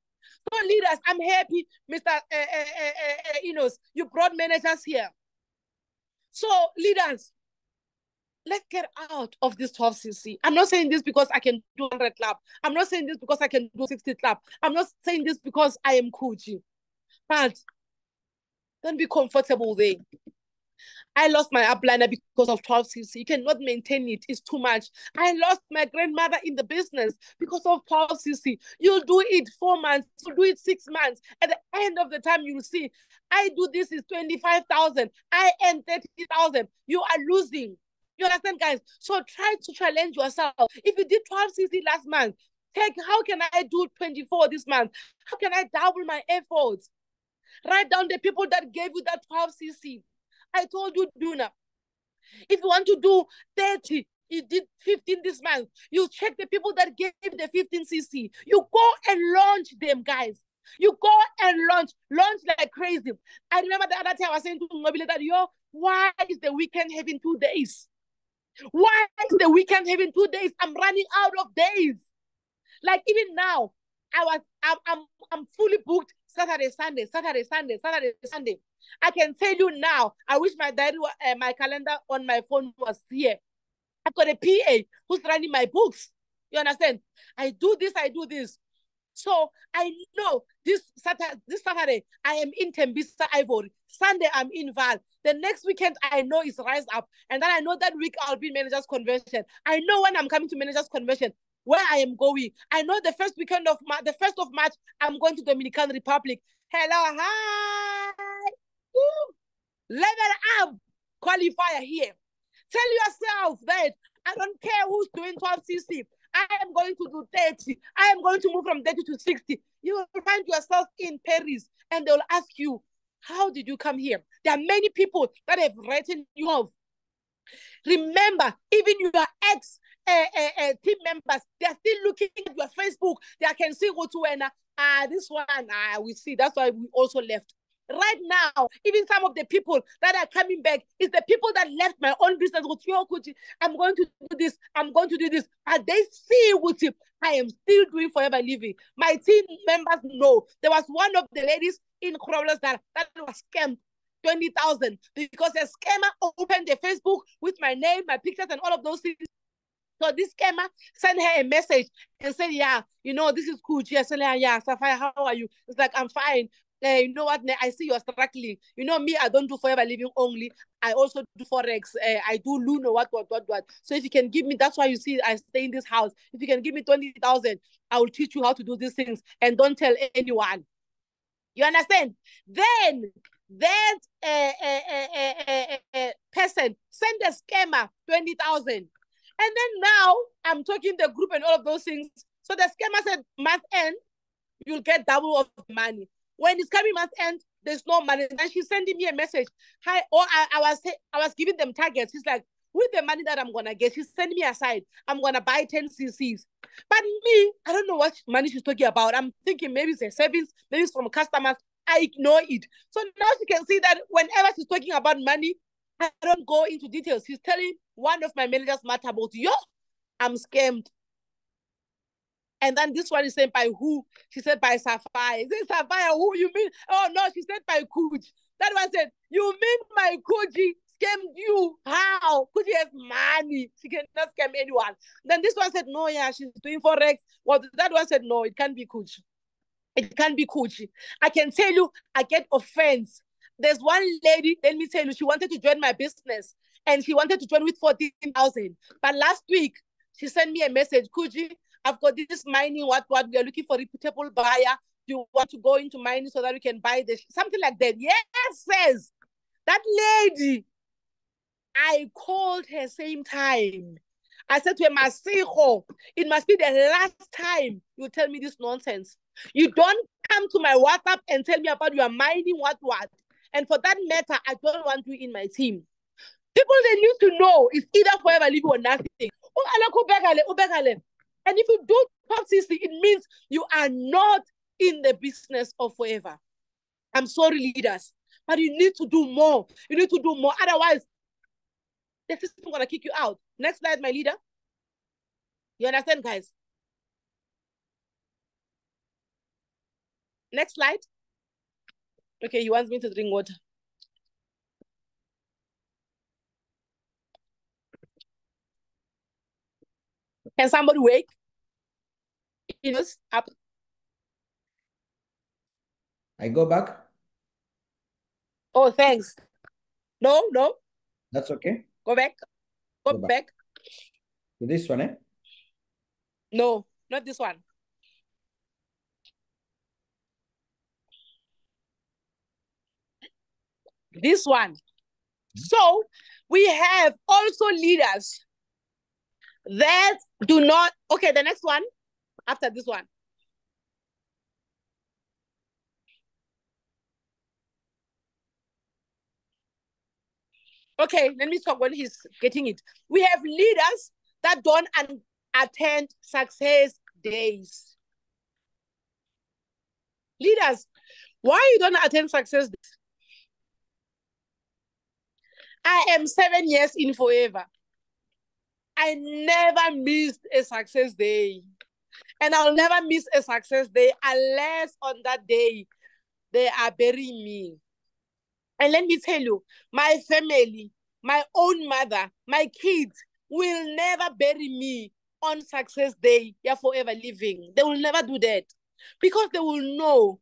So leaders, I'm happy, Mr. Enos, you brought managers here. So leaders, let's get out of this 12cc. I'm not saying this because I can do 100 club. I'm not saying this because I can do 60 club. I'm not saying this because I am Khutjie. But don't be comfortable there. I lost my upliner because of 12cc. You cannot maintain it. It's too much. I lost my grandmother in the business because of 12cc. You'll do it 4 months. You'll do it 6 months. At the end of the time, you'll see, I do this is 25,000. I earn 30,000. You are losing. You understand, guys? So try to challenge yourself. If you did 12cc last month, how can I do 24 this month? How can I double my efforts? Write down the people that gave you that 12cc. I told you, Duna, if you want to do 30, you did 15 this month. You check the people that gave the 15cc. You go and launch them, guys. You go and launch like crazy. I remember the other time I was saying to Mobile that, why is the weekend having 2 days? Why is the weekend having 2 days? I'm running out of days. Like even now, I'm fully booked Saturday, Sunday. I can tell you now, I wish my diary, my calendar on my phone was here. I've got a PA who's running my books. You understand? I do this. So I know this Saturday, I am in Tembisa Ivory. Sunday, I'm in Val. The next weekend, I know is Rise Up. And then I know that week I'll be Managers Convention. I know when I'm coming to Managers Convention, where I am going. I know the first weekend of the 1st of March, I'm going to Dominican Republic. Hello, hi. Woo. Level up qualifier here. Tell yourself that I don't care who's doing 12cc. I am going to do 30. I am going to move from 30 to 60. You will find yourself in Paris and they'll ask you, how did you come here? There are many people that have written you off. Remember, even your ex team members, they're still looking at your Facebook. They can see what to this one, we see. That's why we also left. Right now, even some of the people that are coming back is the people that left my own business with Khutjie. I'm going to do this. I'm going to do this. And they see what I am still doing Forever Living. My team members know. There was one of the ladies in Kroblas that was scammed. 20,000 because a scammer opened the Facebook with my name, my pictures, and all of those things. So this scammer sent her a message and said, yeah, this is Khutjie. I said, yeah, Sapphire, how are you? It's like, I'm fine. You know what? I see you're struggling. Me, I don't do forever living only. I also do Forex. I do Luno, what. So if you can give me, that's why you see I stay in this house. If you can give me 20,000, I will teach you how to do these things and don't tell anyone. You understand? Then that person sent a scammer 20,000. And then now I'm talking the group and all of those things. So the scammer said, month end, you'll get double of the money. When it's coming month end, there's no money. And she's sending me a message. Hi, or I was giving them targets. She's like, with the money that I'm gonna get, she's sending me aside. I'm gonna buy 10 CCs. But me, I don't know what money she's talking about. I'm thinking maybe it's a savings, maybe it's from customers. I ignore it. So now she can see that whenever she's talking about money, I don't go into details. She's telling one of my managers, Matt, about, I'm scammed. And then this one is said by who? She said by Sapphire. Is it Sapphire? Who you mean? Oh, no, she said by Khutjie. That one said, you mean my Khutjie scammed you? How? Khutjie has money. She cannot scam anyone. Then this one said, no, yeah, she's doing Forex. Well, that one said, no, it can't be Khutjie. It can't be Khutjie. I can tell you, I get offense. There's one lady, let me tell you, she wanted to join my business and she wanted to join with 14,000. But last week, she sent me a message, Khutjie, I've got this mining, what, we are looking for a reputable buyer. Do you want to go into mining so that we can buy this? Something like that. Yes, says that lady. I called her same time. I said to her, Masiho, it must be the last time you tell me this nonsense. You don't come to my WhatsApp and tell me about your mining, what. And for that matter, I don't want you in my team. People, they need to know it's either forever living or nothing. And if you do top CC, it means you are not in the business of forever. I'm sorry, leaders, but you need to do more. You need to do more. Otherwise, the system is going to kick you out. Next slide, my leader. You understand, guys? Next slide. Okay, he wants me to drink water. Can somebody wake? Up. I go back? Oh, thanks. No. That's okay. Go back. Go back. To this one, eh? No, not this one. This one. So we have also leaders that do not. Okay, the next one after this one. Okay, let me talk when he's getting it. We have leaders that don't attend success days. Leaders, why you don't attend success days? I am 7 years in forever. I never missed a success day. And I'll never miss a success day unless on that day they are burying me. And let me tell you, my family, my own mother, my kids will never bury me on success day. You're forever living. They will never do that because they will know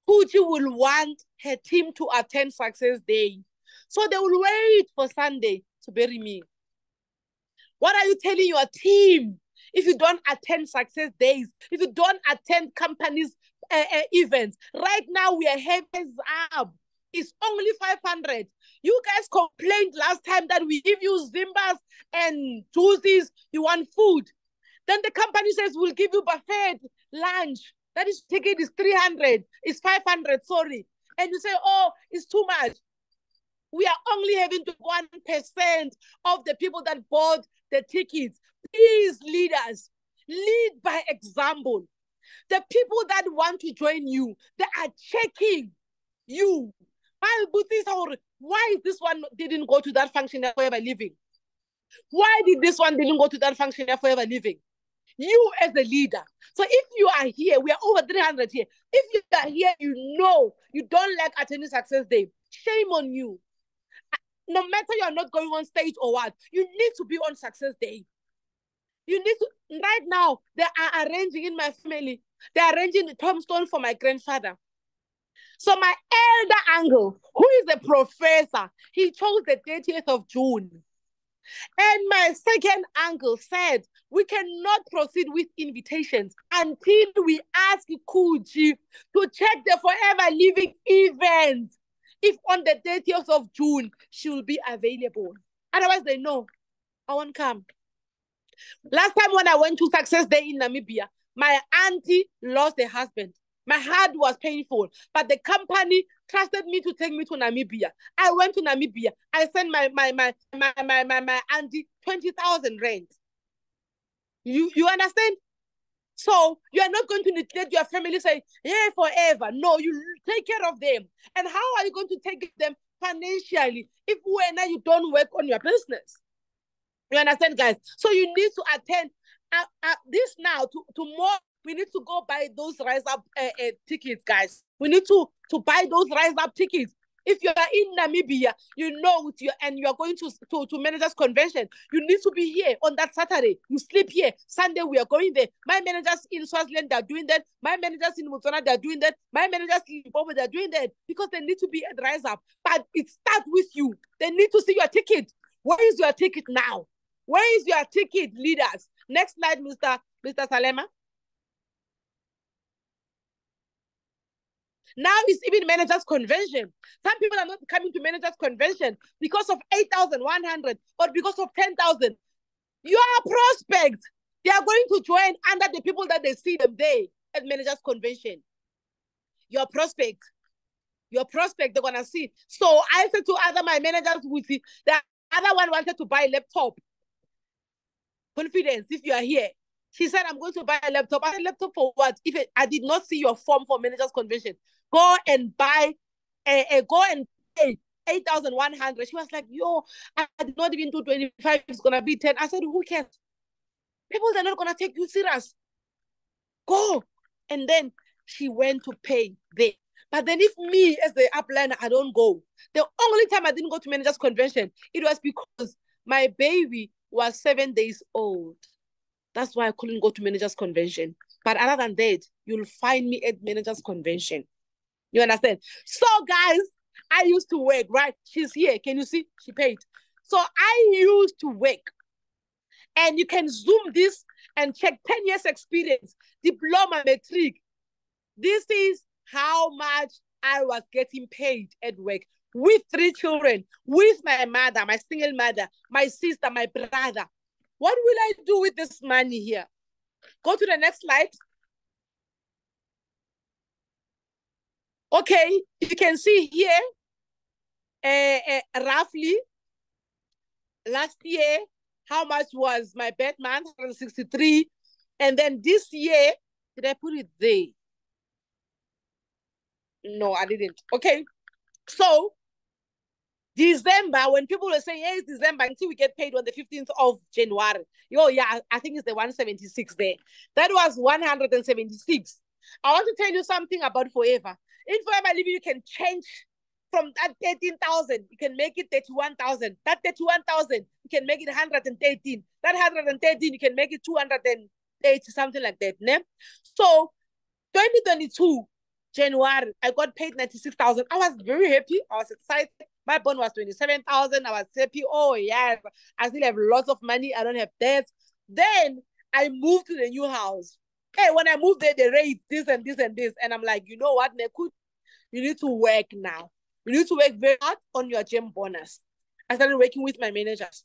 Khutjie will want her team to attend success day. So they will wait for Sunday to bury me. What are you telling your team if you don't attend success days, if you don't attend companies' events? Right now, we are heads up. It's only 500. You guys complained last time that we give you Zimbas and juices. You want food. Then the company says we'll give you buffet lunch. That is ticket is 300. It's 500, sorry. And you say, oh, it's too much. We are only having 1% of the people that bought the tickets. Please, leaders, lead by example. The people that want to join you, they are checking you. Why is this one didn't go to that function forever living? Why did this one didn't go to that function forever living? You as a leader. So if you are here, we are over 300 here. If you are here, you know you don't like attending success day. Shame on you. No matter you're not going on stage or what, you need to be on Success Day. You need to, right now, they are arranging in my family, they're arranging the tombstone for my grandfather. So my elder uncle, who is a professor, he chose the 30th of June. And my second uncle said, we cannot proceed with invitations until we ask Khutjie to check the Forever Living event. If on the 30th of June, she will be available. Otherwise, they know, I won't come. Last time when I went to Success Day in Namibia, my auntie lost her husband. My heart was painful, but the company trusted me to take me to Namibia. I went to Namibia. I sent my auntie 20,000 rand. You understand? So you are not going to let your family say, yeah, forever. No, you take care of them. And how are you going to take them financially if when you don't work on your business? You understand, guys? So you need to attend this now. Tomorrow, we need to go buy those Rise Up tickets, guys. We need to buy those Rise Up tickets. If you are in Namibia, you know, and you are going to managers convention, you need to be here on that Saturday. You sleep here. Sunday, we are going there. My managers in Swaziland, they're doing that. My managers in Botswana, they're doing that. My managers in Zimbabwe, they're doing that because they need to be at Rise Up. But it starts with you. They need to see your ticket. Where is your ticket now? Where is your ticket, leaders? Next slide, Mr. Salema. Now it's even managers convention. Some people are not coming to managers convention because of 8,100 or because of 10,000. You are a prospect. They are going to join under the people that they see them there at managers convention. Your prospect. Your prospect, they're going to see. So I said to my managers, the other one wanted to buy a laptop. Confidence, if you are here. She said, I'm going to buy a laptop. I said, laptop for what? If I did not see your form for managers convention, go and buy, go and pay 8,100. She was like, yo, I did not even do 25. It's going to be 10. I said, who cares? People are not going to take you serious. Go. And then she went to pay there. But then if me as the upliner, I don't go. The only time I didn't go to managers convention, it was because my baby was 7 days old. That's why I couldn't go to managers convention. But other than that, you'll find me at managers convention. You understand? So guys, I used to work, right? She's here. Can you see? She paid. So I used to work. And you can zoom this and check 10 years experience, diploma, matric. This is how much I was getting paid at work with 3 children, with my mother, my single mother, my sister, my brother. What will I do with this money here? Go to the next slide. Okay, you can see here, roughly, last year, how much was my bed month? 163. And then this year, did I put it there? No, I didn't. Okay, so December, when people were saying, hey, it's December, until we get paid on the 15th of January. Oh, yeah, I think it's the 176 there. That was 176. I want to tell you something about Forever. In Forever Living, you can change from that 13,000. You can make it 31,000. That 31,000, you can make it 113. That 113, you can make it 280, something like that. Ne? So 2022, January, I got paid 96,000. I was very happy. I was excited. My bond was 27,000. I was happy. Oh, yeah, I still have lots of money. I don't have debts. Then I moved to the new house. Hey, when I moved there, they raised this and this and this. And I'm like, you know what, Neku? You need to work now. You need to work very hard on your gem bonus. I started working with my managers.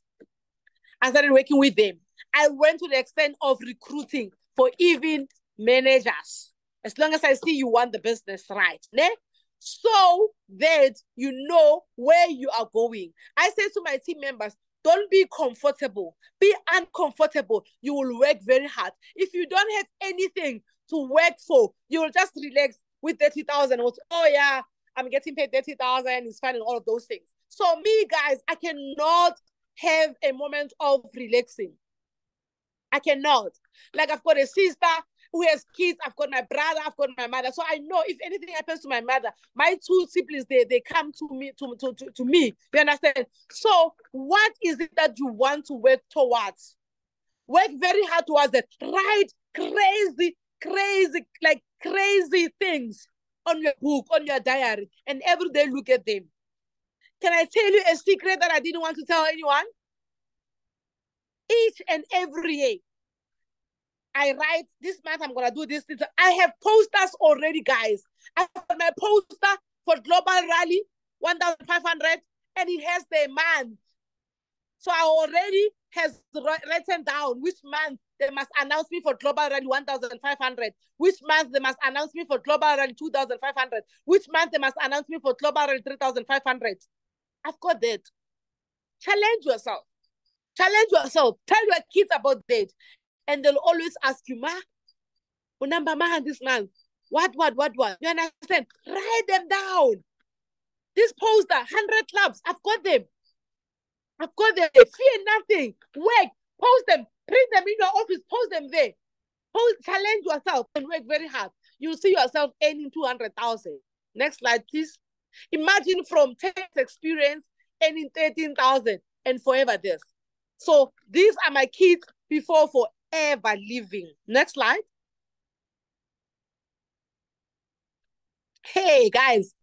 I started working with them. I went to the extent of recruiting for even managers. As long as I see you want the business right. Ne? So that you know where you are going. I say to my team members, don't be comfortable. Be uncomfortable. You will work very hard. If you don't have anything to work for, you will just relax with 30,000. Oh, yeah, I'm getting paid 30,000. It's fine and all of those things. So me, guys, I cannot have a moment of relaxing. I cannot. Like, I've got a sister who has kids. I've got my brother, I've got my mother. So I know if anything happens to my mother, my two siblings, they come to me, to me. You understand? So what is it that you want to work towards? Work very hard towards it. Write crazy things on your book, on your diary, and every day look at them. Can I tell you a secret that I didn't want to tell anyone? Each and every year, I write, this month I'm going to do this. I have posters already, guys. I have my poster for Global Rally, 1,500, and it has the month. So I already has written down which month they must announce me for Global Rally 1,500, which month they must announce me for Global Rally 2,500, which month they must announce me for Global Rally 3,500. I've got that. Challenge yourself. Challenge yourself. Tell your kids about that. And they'll always ask you, Ma, number man this month. What? You understand? Write them down. This poster, 100 clubs. I've got them. Fear nothing. Work. Post them. Print them in your office. Post them there. Challenge yourself and work very hard. You'll see yourself earning 200,000. Next slide, please. Imagine from 10 experience earning 13,000 and forever this. So these are my kids before forever living. Next slide. Hey guys,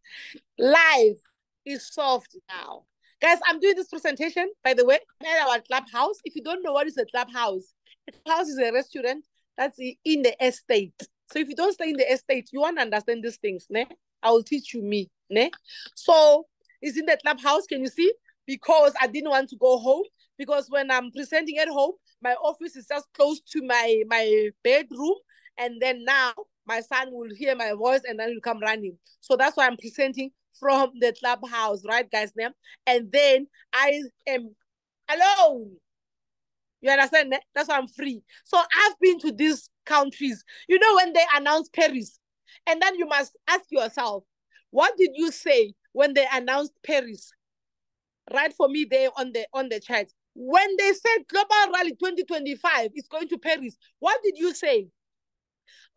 life is soft now. Guys, I'm doing this presentation, by the way, at our clubhouse. If you don't know what is a clubhouse is a restaurant that's in the estate. So if you don't stay in the estate, you won't understand these things, ne? I will teach you me, ne? So it's in the clubhouse, can you see? Because I didn't want to go home. Because when I'm presenting at home, my office is just close to my bedroom. And then now my son will hear my voice and then he'll come running. So that's why I'm presenting from the clubhouse, right, guys? And then I am alone. You understand? That's why I'm free. So I've been to these countries. You know, when they announced Paris, and then you must ask yourself, what did you say when they announced Paris? Write for me there on the chat. When they said Global Rally 2025 is going to Paris, what did you say?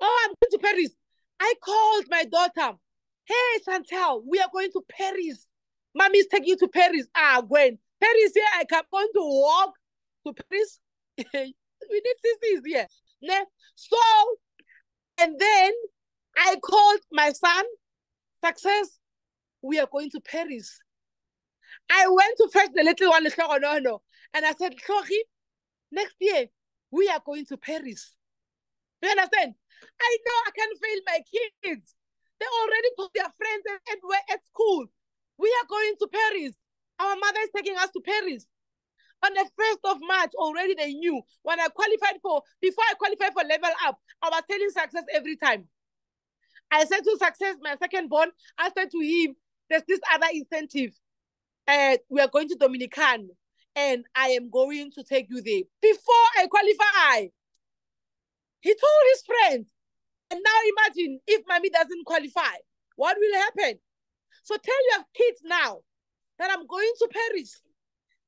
Oh, I'm going to Paris. I called my daughter. Hey, Chantel, we are going to Paris. Mommy's taking you to Paris. Gwen. Paris here, I can going to walk to Paris. We need sisters here. So, and then I called my son. Success. We are going to Paris. I went to fetch the little one, no. And I said, sorry, next year, we are going to Paris. You understand? I know I can fail my kids. They already told their friends and we're at school. We are going to Paris. Our mother is taking us to Paris. On the 1st of March, already they knew. When I qualified before I qualified for Level Up, I was telling Success every time. I said to Success, my second born, I said to him, there's this other incentive. We are going to Dominican and I am going to take you there. Before I qualify, he told his friends. And now imagine if mommy doesn't qualify, what will happen? So tell your kids now that I'm going to Paris.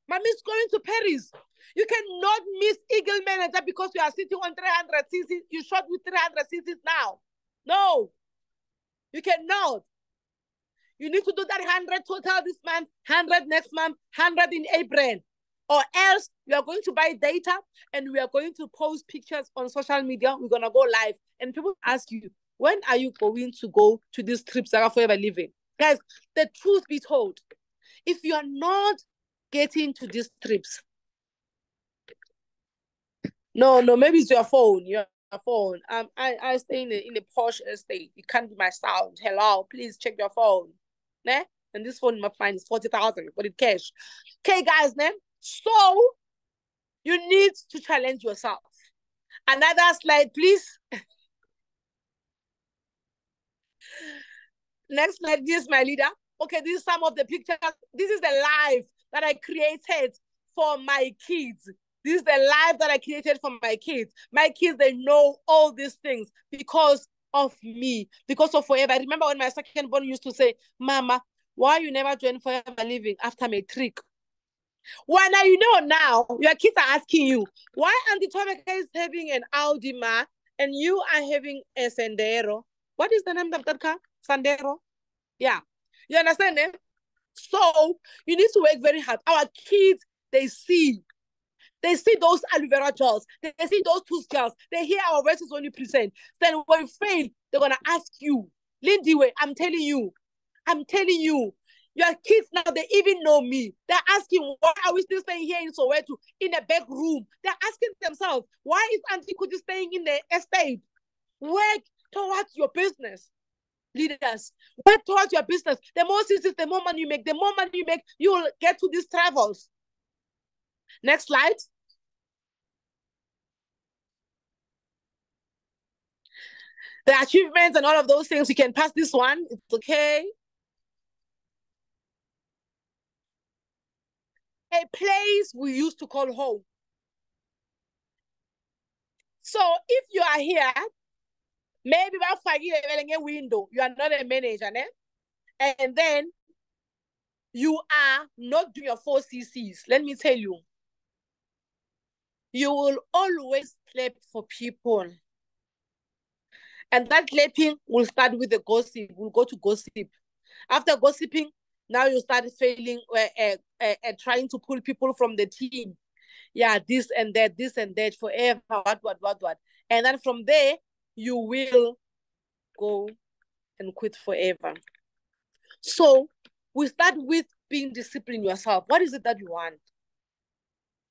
Mommy's going to Paris. You cannot miss Eagle Manager because you are sitting on 300 CCs. You shot with 300 CCs now. No, you cannot. You need to do that 100 total this month, 100 next month, 100 in April. Or else we are going to buy data and we are going to post pictures on social media. We're going to go live. And people ask you, when are you going to go to these trips that are forever living? Guys, the truth be told, if you are not getting to these trips, no, maybe it's your phone. Your phone. I stay in the posh estate. It can't be my sound. Hello, please check your phone. Ne? And this phone my fine is 40,000, but it cash. Okay, guys, ne? So you need to challenge yourself. Another slide, please. Next slide, this is my leader. Okay, this is some of the pictures. This is the life that I created for my kids. This is the life that I created for my kids. My kids, they know all these things because of me, because of Forever. I remember when my second born used to say, Mama, why you never join Forever Living after matric? Why now you know now, your kids are asking you, why Auntie Tomeka is having an Audi, ma, and you are having a Sandero. What is the name of that car? Sandero? Yeah. You understand, eh? So you need to work very hard. Our kids, they see those aloe vera gels. They see those tooth gels. They hear our verses when you present. Then when you fail, they're going to ask you, Lindy, I'm telling you, your kids now, they even know me. They're asking, why are we still staying here in Soweto in a back room? They're asking themselves, why is Auntie Khutjie staying in the estate? Work towards your business. Leaders, work towards your business. The more cities, the more money you make, you'll get to these travels. Next slide. The achievements and all of those things, you can pass this one. It's okay. A place we used to call home. So if you are here, maybe about 5 years a window, you are not a manager, né? And then you are not doing your 4CCs. Let me tell you, you will always clap for people. And that clapping will start with the gossip. We'll go to gossip. After gossiping, now you start failing, trying to pull people from the team. Yeah, this and that forever, what. And then from there, you will go and quit forever. So we start with being disciplined yourself. What is it that you want?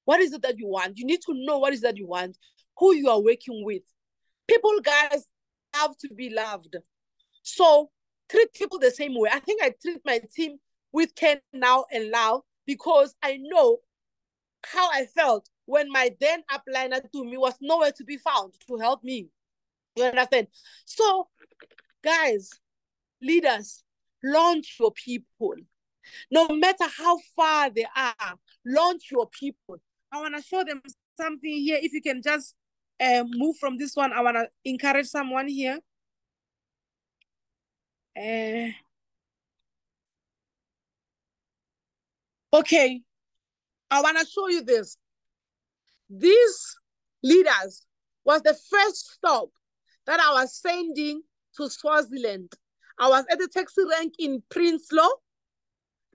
What is it that you want? You need to know what is that you want, who you are working with. People, guys, have to be loved. So treat people the same way. I think I treat my team with care now and love because I know how I felt when my then upliner to me was nowhere to be found to help me. You understand? So, guys, leaders, launch your people. No matter how far they are, launch your people. I want to show them something here. If you can just move from this one, I want to encourage someone here. Okay, I want to show you this. These leaders was the first stop that I was sending to Swaziland. I was at the taxi rank in Prinsloo,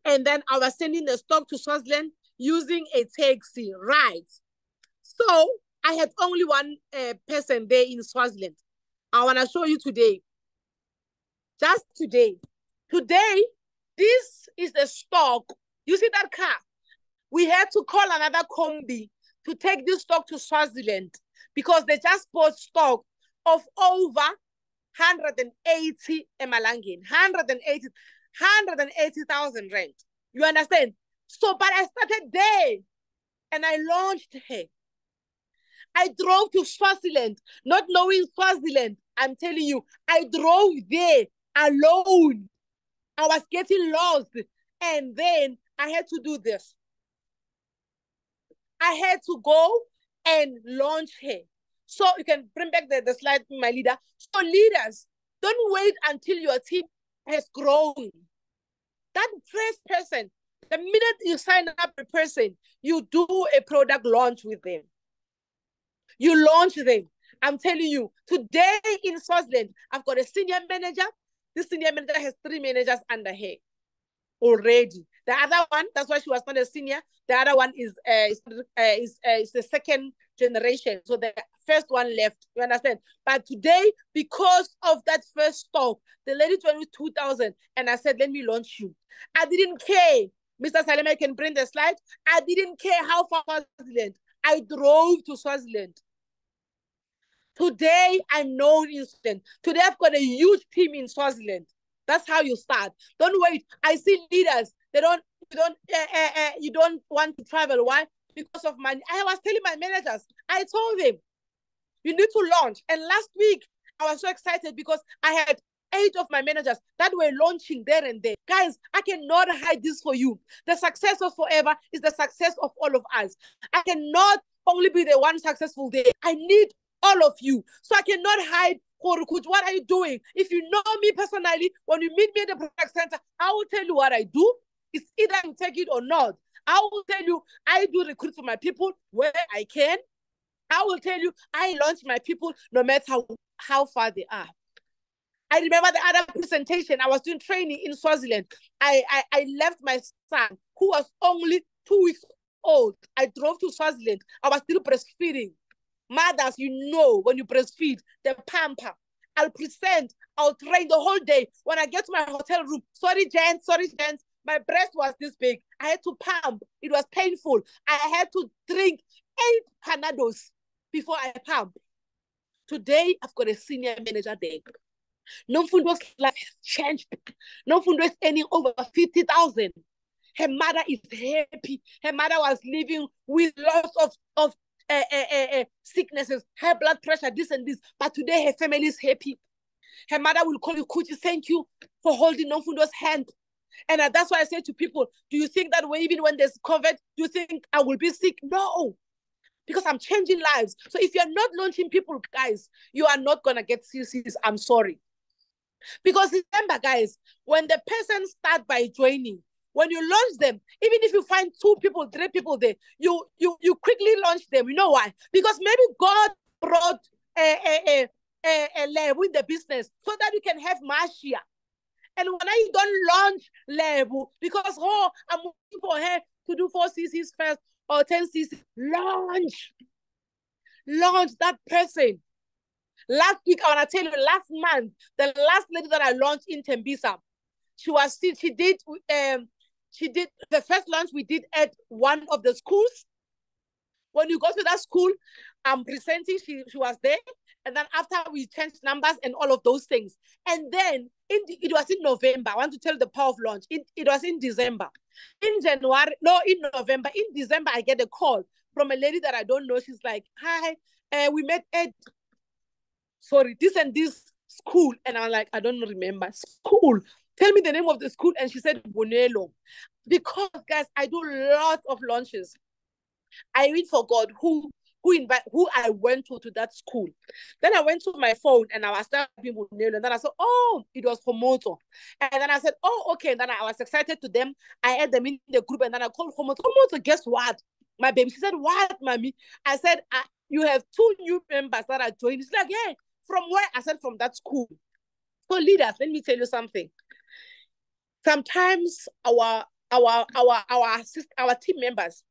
and then I was sending the stock to Swaziland using a taxi, right? So I had only one person there in Swaziland. I want to show you today. Just today. Today, this is the stock. You see that car? We had to call another combi to take this stock to Swaziland because they just bought stock of over 180 Emalangeni, 180,000 rand. You understand? So, but I started there and I launched her. I drove to Swaziland, not knowing Swaziland. I'm telling you, I drove there alone. I was getting lost. And then I had to do this. I had to go and launch her. So you can bring back the slide, my leader. So leaders, don't wait until your team has grown. That first person, the minute you sign up a person, you do a product launch with them. You launch them. I'm telling you, today in Swaziland, I've got a senior manager. This senior manager has 3 managers under her already. The other one, that's why she was not a senior. The other one is the second generation. So the first one left. You understand? But today, because of that first stock, the lady told me 2,000, and I said, let me launch you. I didn't care. Mr. Saleme can bring the slide. I didn't care how far Swaziland. I drove to Swaziland. Today, I'm known in Swaziland. Today, I've got a huge team in Swaziland. That's how you start. Don't wait. I see leaders. You don't want to travel. Why? Because of money. I was telling my managers. I told them, you need to launch. And last week, I was so excited because I had 8 of my managers that were launching there and there. Guys, I cannot hide this for you. The success of Forever is the success of all of us. I cannot only be the one successful there. I need all of you. So I cannot hide. What are you doing? If you know me personally, when you meet me at the product center, I will tell you what I do. It's either you take it or not. I will tell you, I do recruit for my people where I can. I will tell you, I launch my people no matter how far they are. I remember the other presentation. I was doing training in Swaziland. I left my son, who was only 2 weeks old. I drove to Swaziland. I was still breastfeeding. Mothers, you know, when you breastfeed, the pamper. I'll present, I'll train the whole day. When I get to my hotel room, sorry, gents, my breast was this big. I had to pump. It was painful. I had to drink 8 Panados before I pump. Today, I've got a senior manager there. Nomfundo's life has changed. Nomfundo is earning over 50,000. Her mother is happy. Her mother was living with lots of sicknesses, high blood pressure, this and this. But today her family is happy. Her mother will call you, Khutjie, thank you for holding Nomfundo's hand. And that's why I say to people, do you think that even when there's COVID, do you think I will be sick? No, because I'm changing lives. So if you're not launching people, guys, you are not going to get CCs. I'm sorry. Because remember, guys, when the person starts by joining, when you launch them, even if you find 2 people, 3 people there, you quickly launch them. You know why? Because maybe God brought a level in the business so that you can have Mashia. And when I don't launch level, because I'm looking for her to do 4 CCs first or 10 CCs, launch that person. Last week, I want to tell you, last month, the last lady that I launched in Tembisa, she did the first launch we did at one of the schools. When you go to that school, I'm presenting, she was there. And then after we changed numbers and all of those things. And then it was in November. I want to tell the power of launch. It was in December. In November. In December, I get a call from a lady that I don't know. She's like, hi, we met at this and this school. And I'm like, I don't remember. School. Tell me the name of the school. And she said, Bonelo. Because, guys, I do lots of launches. I even forgot who I went to that school. Then I went to my phone and I was typing Bonelo. And then I said, oh, it was Homoto. And then I said, oh, okay. And then I was excited to them. I had them in the group and then I called Homoto. Homoto, guess what? My baby. She said, what, mommy? I said, you have 2 new members that are joining. She's like, yeah. From where? I said, from that school. So leaders, let me tell you something. Sometimes our team members,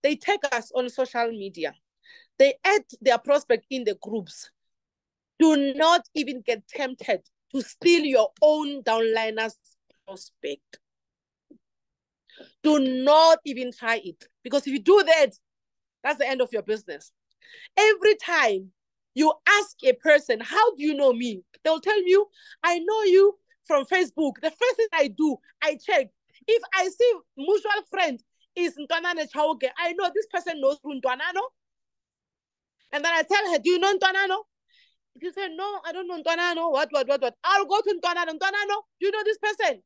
they take us on social media. They add their prospect in the groups. Do not even get tempted to steal your own downliners prospect. Do not even try it. Because if you do that, that's the end of your business. Every time you ask a person, how do you know me? They'll tell you, I know you from Facebook. The first thing I do, I check. If I see mutual friend is Ntwanane Chauke, I know this person knows Ntwanano. And then I tell her, do you know Ntwanano? If you say, no, I don't know Ntwanano, what? I'll go to Ntwanano. Ntwanano, do you know this person?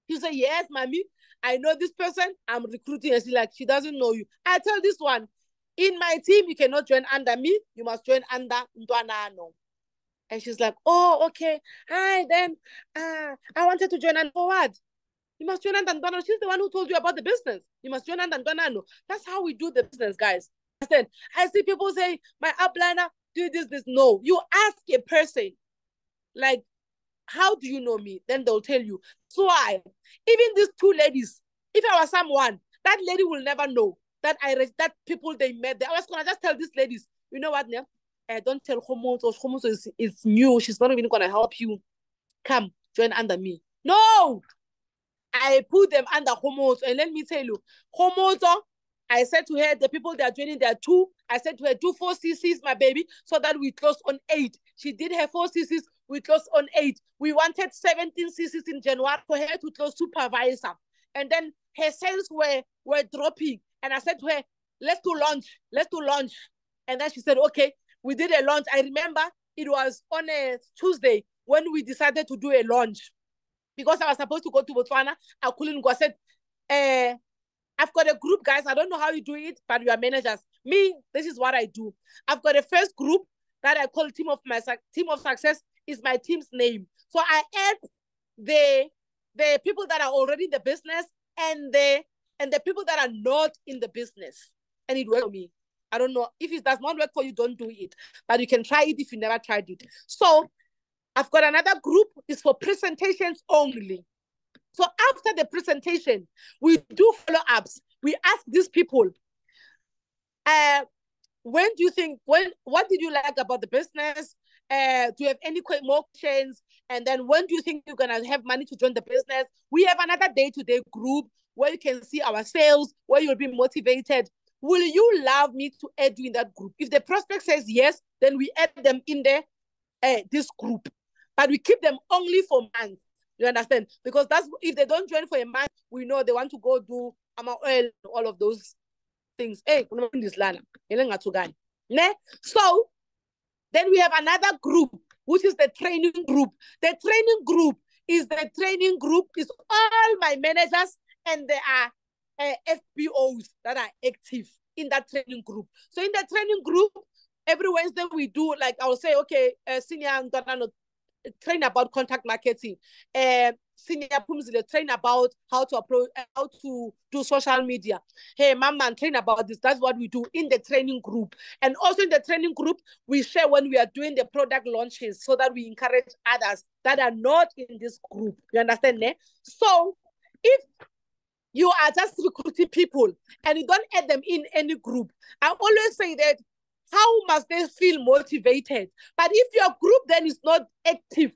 You say, yes, mommy, I know this person. I'm recruiting. And she's like, she doesn't know you. I tell this one, in my team, you cannot join under me. You must join under Ntwanano. And she's like, oh, okay. Hi, then I wanted to join under what? You must join under Ntwanano. She's the one who told you about the business. You must join under Ntwanano. That's how we do the business, guys. I see people say, my upliner, do this. No, you ask a person, like, how do you know me? Then they'll tell you. So even these 2 ladies, if I was someone, that lady will never know that people they met there. I was gonna just tell these ladies, you know what, don't tell Homoto. Homoto is new. She's not even gonna help you. Come, join under me. No! I put them under Homoto. And let me tell you, Homoto, I said to her, the people that are joining, there are 2. I said to her, do 4 CCs, my baby, so that we close on 8. She did her 4 CCs, we closed on 8. We wanted 17 CCs in January for her to close supervisor. And then her sales were dropping. And I said to her, let's do launch. And then she said, okay, we did a launch. I remember it was on a Tuesday when we decided to do a launch. Because I was supposed to go to Botswana, I couldn't go. I said, I've got a group, guys. I don't know how you do it, but you are managers. Me, this is what I do. I've got a first group that I call Team of Success. Is my team's name. So I add the people that are already in the business and the people that are not in the business. And it works for me. I don't know. If it does not work for you, don't do it. But you can try it if you never tried it. So I've got another group. It's for presentations only. So after the presentation, we do follow-ups. We ask these people, when do you think, what did you like about the business? Do you have any more questions? And then when do you think you're going to have money to join the business? We have another day-to-day group where you can see our sales, where you'll be motivated. Will you allow me to add you in that group? If the prospect says yes, then we add them in this group. But we keep them only for months. You understand? Because that's if they don't join for a month, we know they want to go do oil, all of those things. Hey, so then we have another group, which is the training group. The training group is all my managers, and there are FBOs that are active in that training group. So in the training group, every Wednesday we do, like I will say, okay, senior train about contact marketing, senior Pumzile train about how to do social media. Hey, Mama, train about this. That's what we do in the training group. And also in the training group, we share when we are doing the product launches so that we encourage others that are not in this group. You understand? Ne? So if you are just recruiting people and you don't add them in any group, I always say that how must they feel motivated? But if your group then is not active,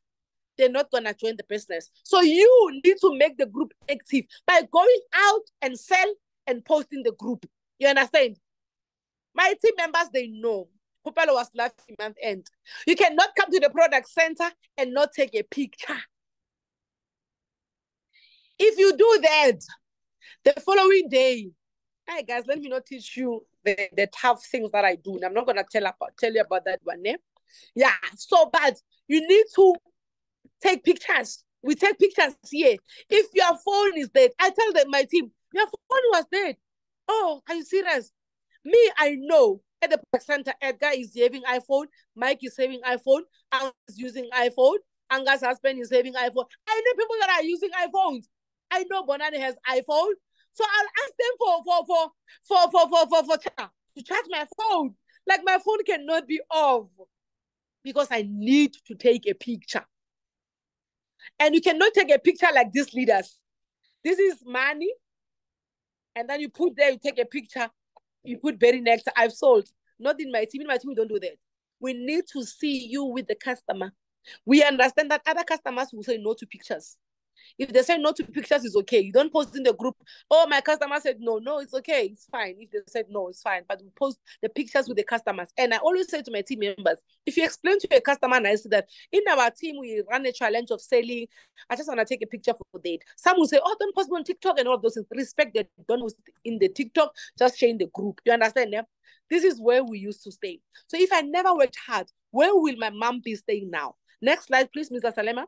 they're not going to join the business. So you need to make the group active by going out and sell and post in the group. You understand? My team members, they know. Kupalo was last month end. You cannot come to the product center and not take a picture. If you do that, the following day, hey guys, let me not teach you the tough things that I do. I'm not going to tell you about that one. Eh? Yeah, so bad. You need to take pictures. We take pictures here. If your phone is dead, I tell them, my team, your phone was dead. Oh, are you serious? Me, I know. At the center, Edgar is having iPhone. Mike is having iPhone. Angus is using iPhone. Angus' husband is having iPhone. I know people that are using iPhones. I know Bonani has iPhone. So I'll ask them to charge my phone. Like my phone cannot be off because I need to take a picture. And you cannot take a picture like these leaders. This is money. And then you put there, you take a picture, you put very next, I've sold. Not in my team. In my team, we don't do that. We need to see you with the customer. We understand that other customers will say no to pictures. If they say no to pictures, it's okay. You don't post in the group, oh, my customer said no. No, it's okay. It's fine. If they said no, it's fine. But we post the pictures with the customers. And I always say to my team members, if you explain to a customer nicely that in our team, we run a challenge of selling, I just want to take a picture for date. Some will say, oh, don't post on TikTok and all of those things. Respect that. Don't post in the TikTok, just share in the group. You understand? Yeah? This is where we used to stay. So if I never worked hard, where will my mom be staying now? Next slide, please, Mr. Salema.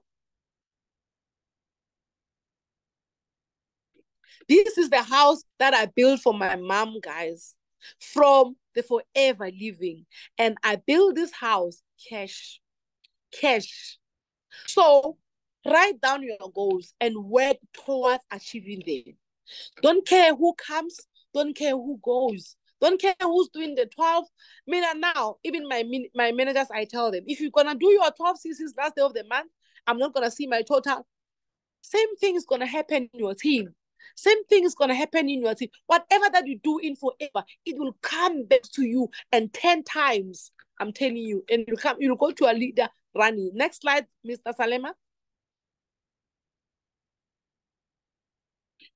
This is the house that I built for my mom, guys, from the forever living. And I built this house cash. So write down your goals and work towards achieving them. Don't care who comes. Don't care who goes. Don't care who's doing the 12. Now, even my managers, I tell them, if you're going to do your 12 CCs last day of the month, I'm not going to see my total. Same thing is going to happen in your team. Same thing is going to happen in your team. Whatever that you do in forever, it will come back to you and 10 times. I'm telling you. And you'll go to a leader running. Next slide, Mr. Salema.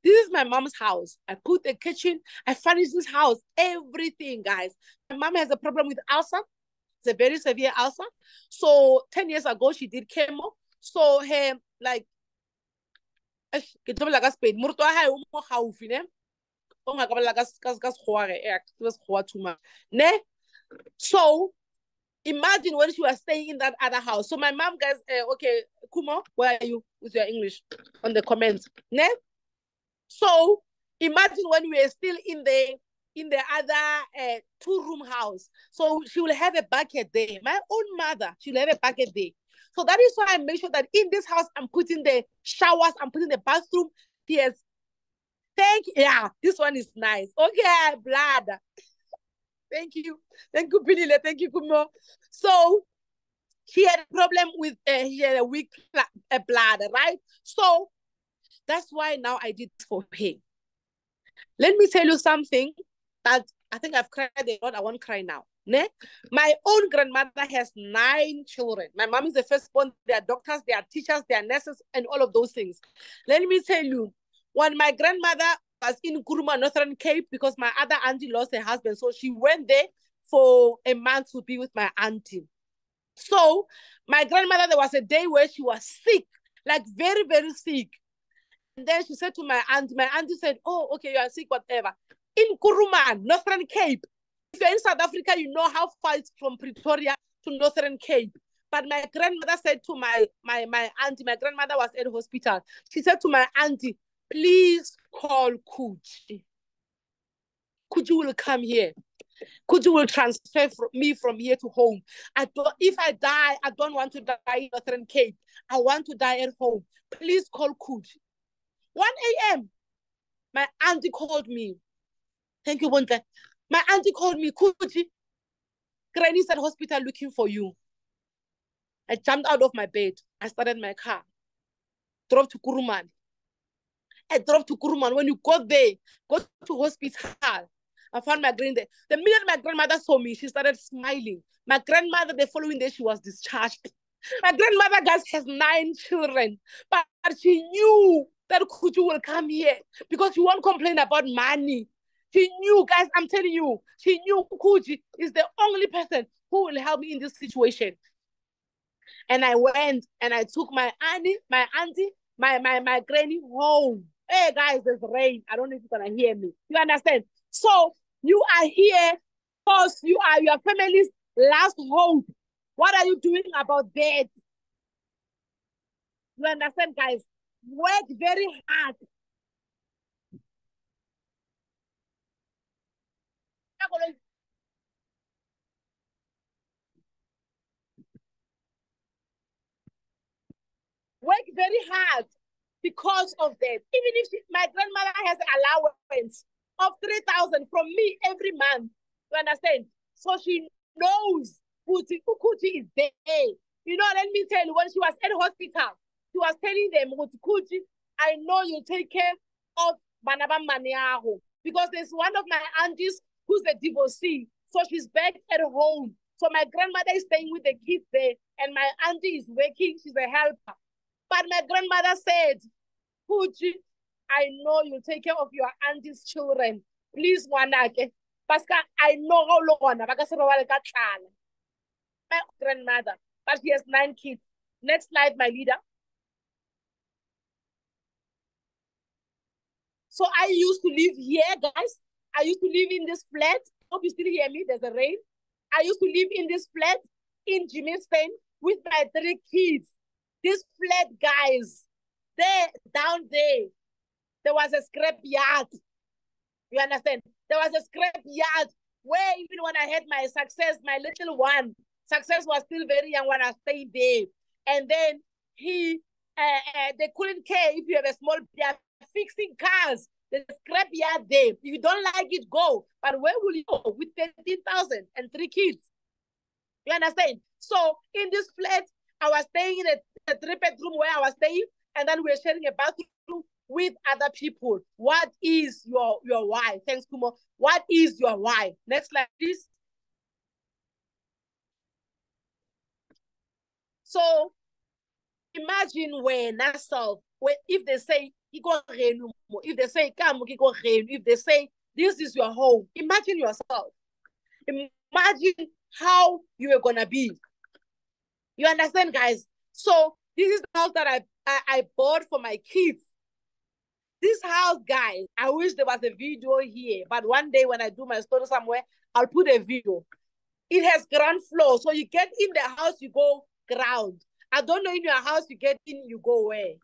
This is my mom's house. I put the kitchen. I furnished this house. Everything, guys. My mom has a problem with ulcer. It's a very severe ulcer. So 10 years ago, she did chemo. So her, like, ke tlo la ka Spain morto wa hae o mo gaufi ne o nga ka bala ka sekgowa ge ke se sekgowa too much ne. So imagine when she was staying in that other house. So my mom, guys, okay, Kumo, where are you with your English on the comments ne? So imagine when we were still in the other 2-room house. So she will have a bucket there. My own mother, she will have a bucket there. So that is why I make sure that in this house, I'm putting the showers, I'm putting the bathroom. Yes. Yeah, this one is nice. Okay, blood. Thank you. Thank you, Pinile. Thank you, Kumo. So he had a problem with, he had a weak blood, right? So that's why now I did this for him. Let me tell you something that I think I've cried a lot. I won't cry now. Ne? My own grandmother has 9 children. My mom is the firstborn. They are doctors, they are teachers, they are nurses, and all of those things. Let me tell you, when my grandmother was in Kuruma, Northern Cape, because my other auntie lost her husband, so she went there for a month to be with my auntie. So my grandmother, there was a day where she was sick, like very, very sick. And then she said to my auntie said, oh, okay, you are sick, whatever. In Kuruman, Northern Cape. If you're in South Africa, you know how far it's from Pretoria to Northern Cape. But my grandmother said to my auntie, my grandmother was at hospital. She said to my auntie, please call Khutjie. Khutjie will come here. Khutjie will transfer me from here to home. If I die, I don't want to die in Northern Cape. I want to die at home. Please call Khutjie. 1 a.m. My auntie called me. Thank you, Bontle. My auntie called me, Khutjie. Granny's at hospital looking for you. I jumped out of my bed. I started my car. Drove to Kuruman. I drove to Kuruman. When you go there, go to hospital. I found my granny there. The minute my grandmother saw me, she started smiling. My grandmother, the following day, she was discharged. My grandmother, guys, has 9 children. But she knew that Khutjie will come here because she won't complain about money. She knew, guys, I'm telling you, she knew Khutjie is the only person who will help me in this situation. And I went and I took my auntie, my granny home. Hey, guys, there's rain. I don't know if you're going to hear me. You understand? So you are here because you are your family's last hope. What are you doing about that? You understand, guys? Work very hard. Work very hard because of that. Even if my grandmother has an allowance of 3,000 from me every month, you understand? So she knows Khutjie is there. You know, let me tell you, when she was at hospital, she was telling them, Khutjie, I know you take care of Banaba Maniaho. Because there's one of my aunties who's a divorcee. So she's back at home. So my grandmother is staying with the kids there, and my auntie is working. She's a helper. But my grandmother said, Khutjie, I know you take care of your auntie's children. Please, Wanake. Because I know how long my grandmother, but she has 9 kids. Next slide, my leader. So I used to live here, guys. I used to live in this flat. Hope you still hear me. There's a rain. I used to live in this flat in Jimiston with my 3 kids. This flat, guys, there, down there was a scrap yard. You understand? There was a scrap yard where even when I had my success, my little one, success was still very young when I stayed there. And then they couldn't care if you have a small, they are fixing cars. The scrap yard there. If you don't like it, go. But where will you go with 13,000 and 3 kids? You understand? So in this flat, I was staying in a 3-bedroom where I was staying, and then we were sharing a bathroom with other people. What is your why? Thanks, Kumo. What is your why? Next slide, please. So imagine when if they say, if they say, if they say, this is your home, imagine yourself. Imagine how you are going to be. You understand, guys? So this is the house that I bought for my kids. This house, guys, I wish there was a video here, but one day when I do my story somewhere, I'll put a video. It has ground floor. So you get in the house, you go ground. I don't know in your house, you get in, you go where?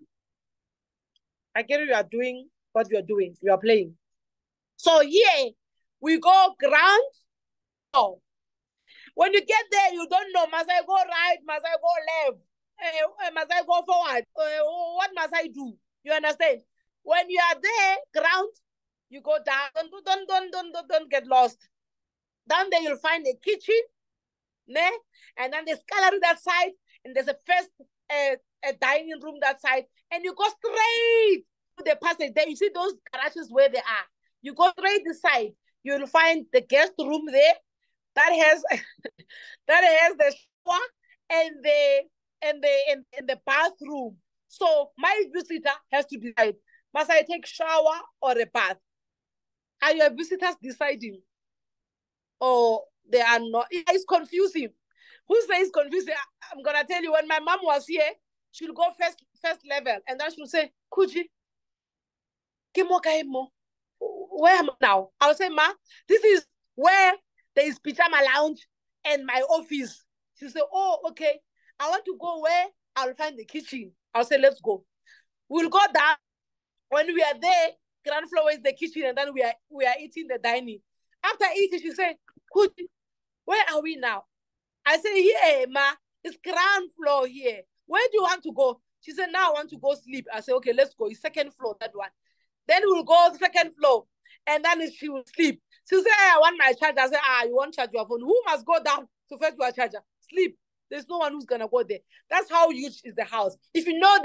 I get you are doing what you are doing. You are playing. So here, we go ground. Oh. When you get there, you don't know, must I go right? Must I go left? Must I go forward? What must I do? You understand? When you are there, ground, you go down. Don't get lost. Down there, you'll find a kitchen, ne? And then there's gallery that side, and there's a first a dining room that side, and you go straight to the passage. There, you see those garages where they are. You go straight this side, you'll find the guest room there that has that has the shower and the bathroom. So my visitor has to decide: must I take shower or a bath? Are your visitors deciding? Or they are not? It's confusing. Who says confusing? I'm gonna tell you, when my mom was here, she'll go first level, and then she'll say, Khutjie, where am I now? I'll say, Ma, this is where there is pajama lounge and my office. She'll say, oh, okay. I want to go where I'll find the kitchen. I'll say, let's go. We'll go down. When we are there, ground floor is the kitchen, and then we are eating the dining. After eating, she said, where are we now? I said, here, Ma, it's ground floor here. Where do you want to go? She said, now I want to go sleep. I said, okay, let's go. It's second floor, that one. Then we'll go second floor, and then she will sleep. She said, I want my charger. I said, you want to charge your phone? Who must go down to fetch your charger? Sleep. There's no one who's going to go there. That's how huge is the house. If you know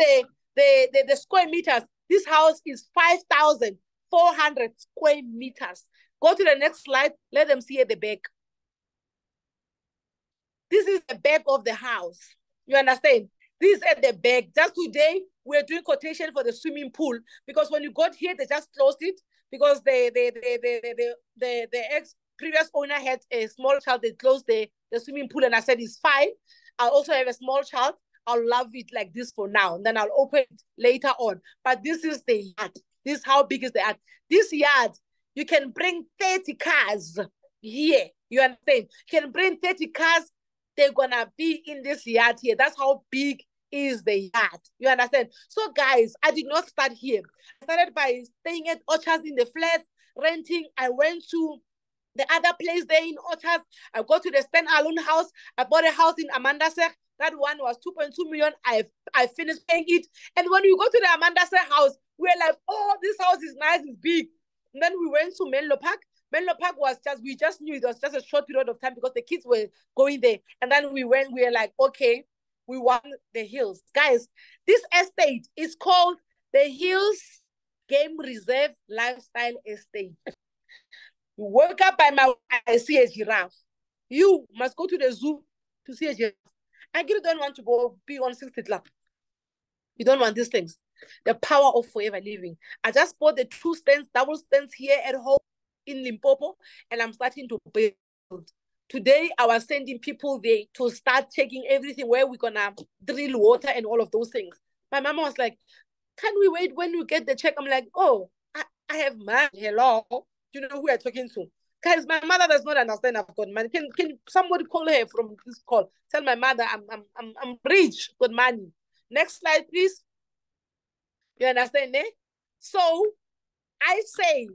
the square meters, this house is 5,400 square meters. Go to the next slide. Let them see at the back. This is the back of the house. You understand? This is at the back. Just today, we're doing quotation for the swimming pool, because when you got here, they just closed it because the ex-previous owner had a small child. They closed the swimming pool, and I said, it's fine. I also have a small child. I'll love it like this for now. And then I'll open it later on. But this is the yard. This is how big is the yard. This yard, you can bring 30 cars here. You understand? You can bring 30 cars. They're going to be in this yard here. That's how big is the yard. You understand? So, guys, I did not start here. I started by staying at Orchards in the flats, renting. I went to the other place there in Orchards. I go to the standalone house. I bought a house in Amandasek. That one was 2.2 million. I finished paying it. And when we go to the Amandasek house, we're like, oh, this house is nice, it's big. And then we went to Menlo Park. Menlo Park was we just knew it was just a short period of time because the kids were going there. And then we were like, okay, we want the Hills. Guys, this estate is called the Hills Game Reserve Lifestyle Estate. You wake up by my I see a giraffe. You must go to the zoo to see a giraffe. And you don't want to go be on 60 club. You don't want these things. The power of forever living. I just bought the 2 stands, double stands here at home in Limpopo, and I'm starting to build. Today, I was sending people there to start checking everything, where we're gonna drill water and all of those things. My mama was like, can we wait when we get the check? I'm like, oh, I have money. Hello. Do you know who we're talking to? Guys, my mother does not understand I've got money. Can somebody call her from this call? Tell my mother I'm rich, got money. Next slide, please. You understand, eh? So I say,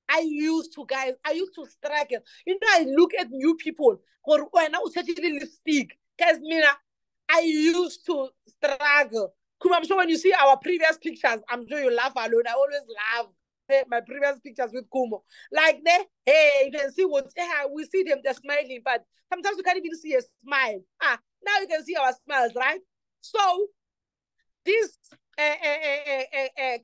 I used to struggle. You know, I look at new people or when I was actually lipstick. Guys, Mina, I used to struggle. I'm sure when you see our previous pictures, I'm sure you laugh alone. I always laugh. My previous pictures with Kumo. Like, hey, you can see what we see them, they're smiling, but sometimes you can't even see a smile. Now you can see our smiles, right? So, this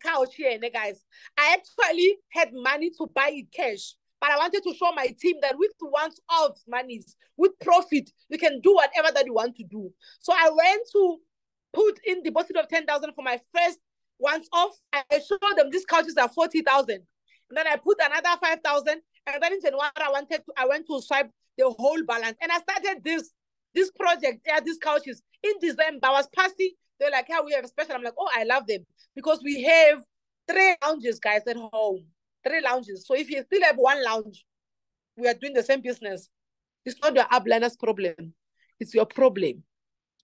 couch here, guys, I actually had money to buy it cash, but I wanted to show my team that with once-off monies, with profit, you can do whatever that you want to do. So I went to put in deposit of 10,000 for my first once off. I showed them these couches are 40,000. And then I put another 5,000. And then in January, I went to swipe the whole balance. And I started this project, these couches. In December, I was passing. They're like, yeah, we have a special. I'm like, oh, I love them. Because we have 3 lounges, guys, at home. 3 lounges. So if you still have 1 lounge, we are doing the same business. It's not your upliner's problem. It's your problem.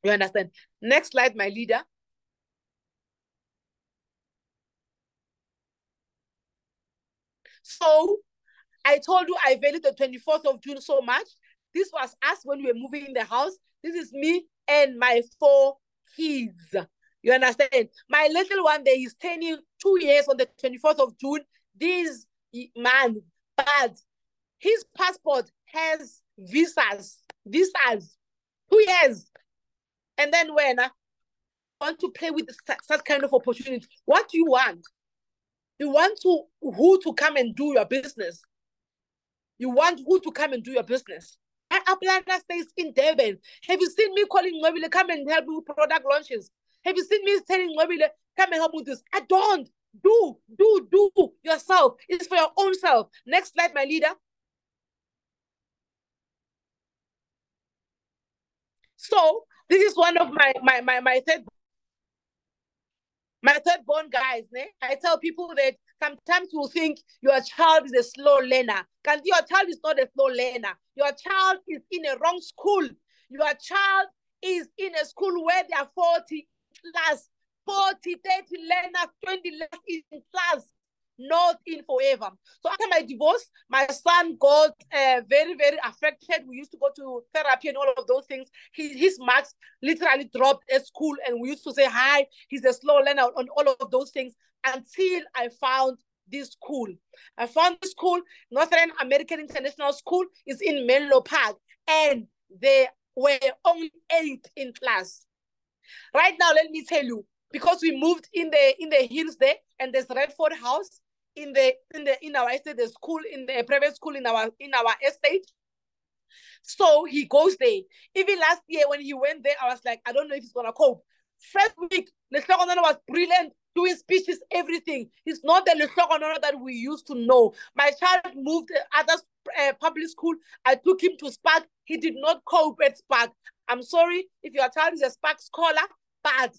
You understand? Next slide, my leader. So I told you I valued the 24th of June so much. This was us when we were moving in the house. This is me and my 4 kids. You understand? My little one there is turning 2 years on the 24th of June. This man, but His passport has visas, 2 years. And then when I want to play with such kind of opportunity, what do you want? You want who to come and do your business? You want who to come and do your business? My upline stays in Durban. Have you seen me calling Nwebile, come and help me with product launches? Have you seen me telling Nwebile, come and help me with this? I don't. Do yourself. It's for your own self. Next slide, my leader. So this is one of my third born guys. I tell people that sometimes you think your child is a slow learner. Because your child is not a slow learner. Your child is in a wrong school. Your child is in a school where there are 40 class, 40, 30 learners, 20 learners in class, not in forever. So after my divorce, my son got very, very affected. We used to go to therapy and all of those things. His marks literally dropped at school, and we used to say, hi, he's a slow learner on all of those things, until I found this school. I found this school, Northern American International School, is in Menlo Park, and there were only 8 in class. Right now, let me tell you, because we moved in the hills there, and there's Redford House in our estate, the school, in the private school in our estate. So he goes there. Even last year when he went there, I was like, I don't know if he's gonna cope. First week, the Leslogonano was brilliant, doing speeches, everything. He's not the Leslogonano that we used to know. My child moved to other public school. I took him to Spark. He did not cope at Spark. I'm sorry if your child is a Spark scholar, but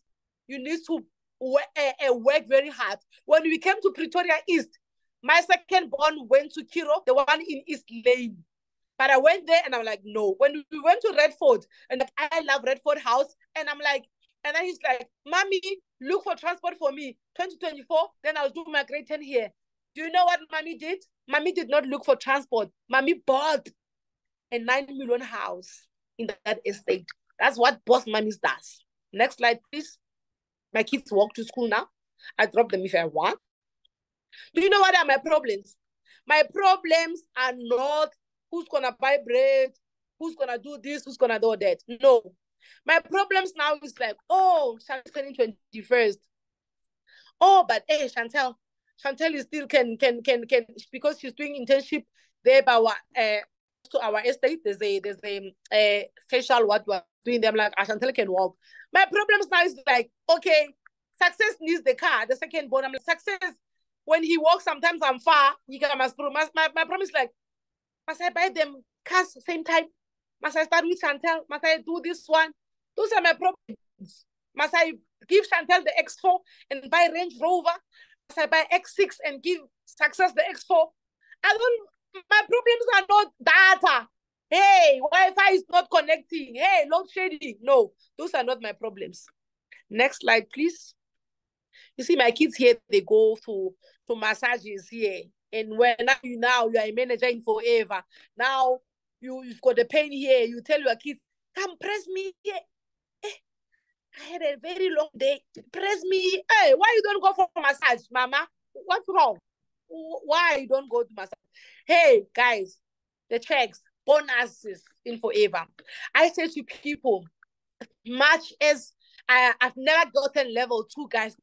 you need to work very hard. When we came to Pretoria East, my second born went to Kiro, the one in East Lane. But I went there and I'm like, no. When we went to Redford, and I love Redford House, and I'm like, and then he's like, Mommy, look for transport for me. 2024, then I'll do my grade 10 here. Do you know what Mommy did? Mommy did not look for transport. Mommy bought a 9 million house in that estate. That's what boss mommies does. Next slide, please. My kids walk to school now. I drop them if I want. Do you know what are my problems? My problems are not who's gonna buy bread, who's gonna do this, who's gonna do that. No. My problems now is like, oh, Chantel's turning 21st. Oh, but hey, Chantel is still can because she's doing internship there by to our estate. There's a facial what we're doing. Them like Chantel can walk. My problems now is like, okay, success needs the car. The second born, I'm like, success. When he walks, sometimes I'm far. He can my promise like, must I buy them cars same time? Must I start with Chantel? Must I do this one? Those are my problems. Must I give Chantel the X4 and buy Range Rover? Must I buy X6 and give Success the X4? My problems are not data. Hey, Wi-Fi is not connecting. Hey, load shedding. No, those are not my problems. Next slide, please. You see my kids here, they go to massages here. And when you are a manager in forever. Now you've got the pain here. You tell your kids, come press me here. I had a very long day. Press me. Hey, why you don't go for massage, Mama? What's wrong? Why you don't go to massage? Hey, guys, the checks, bonuses in forever. I say to people, much as I've never gotten level 2, guys,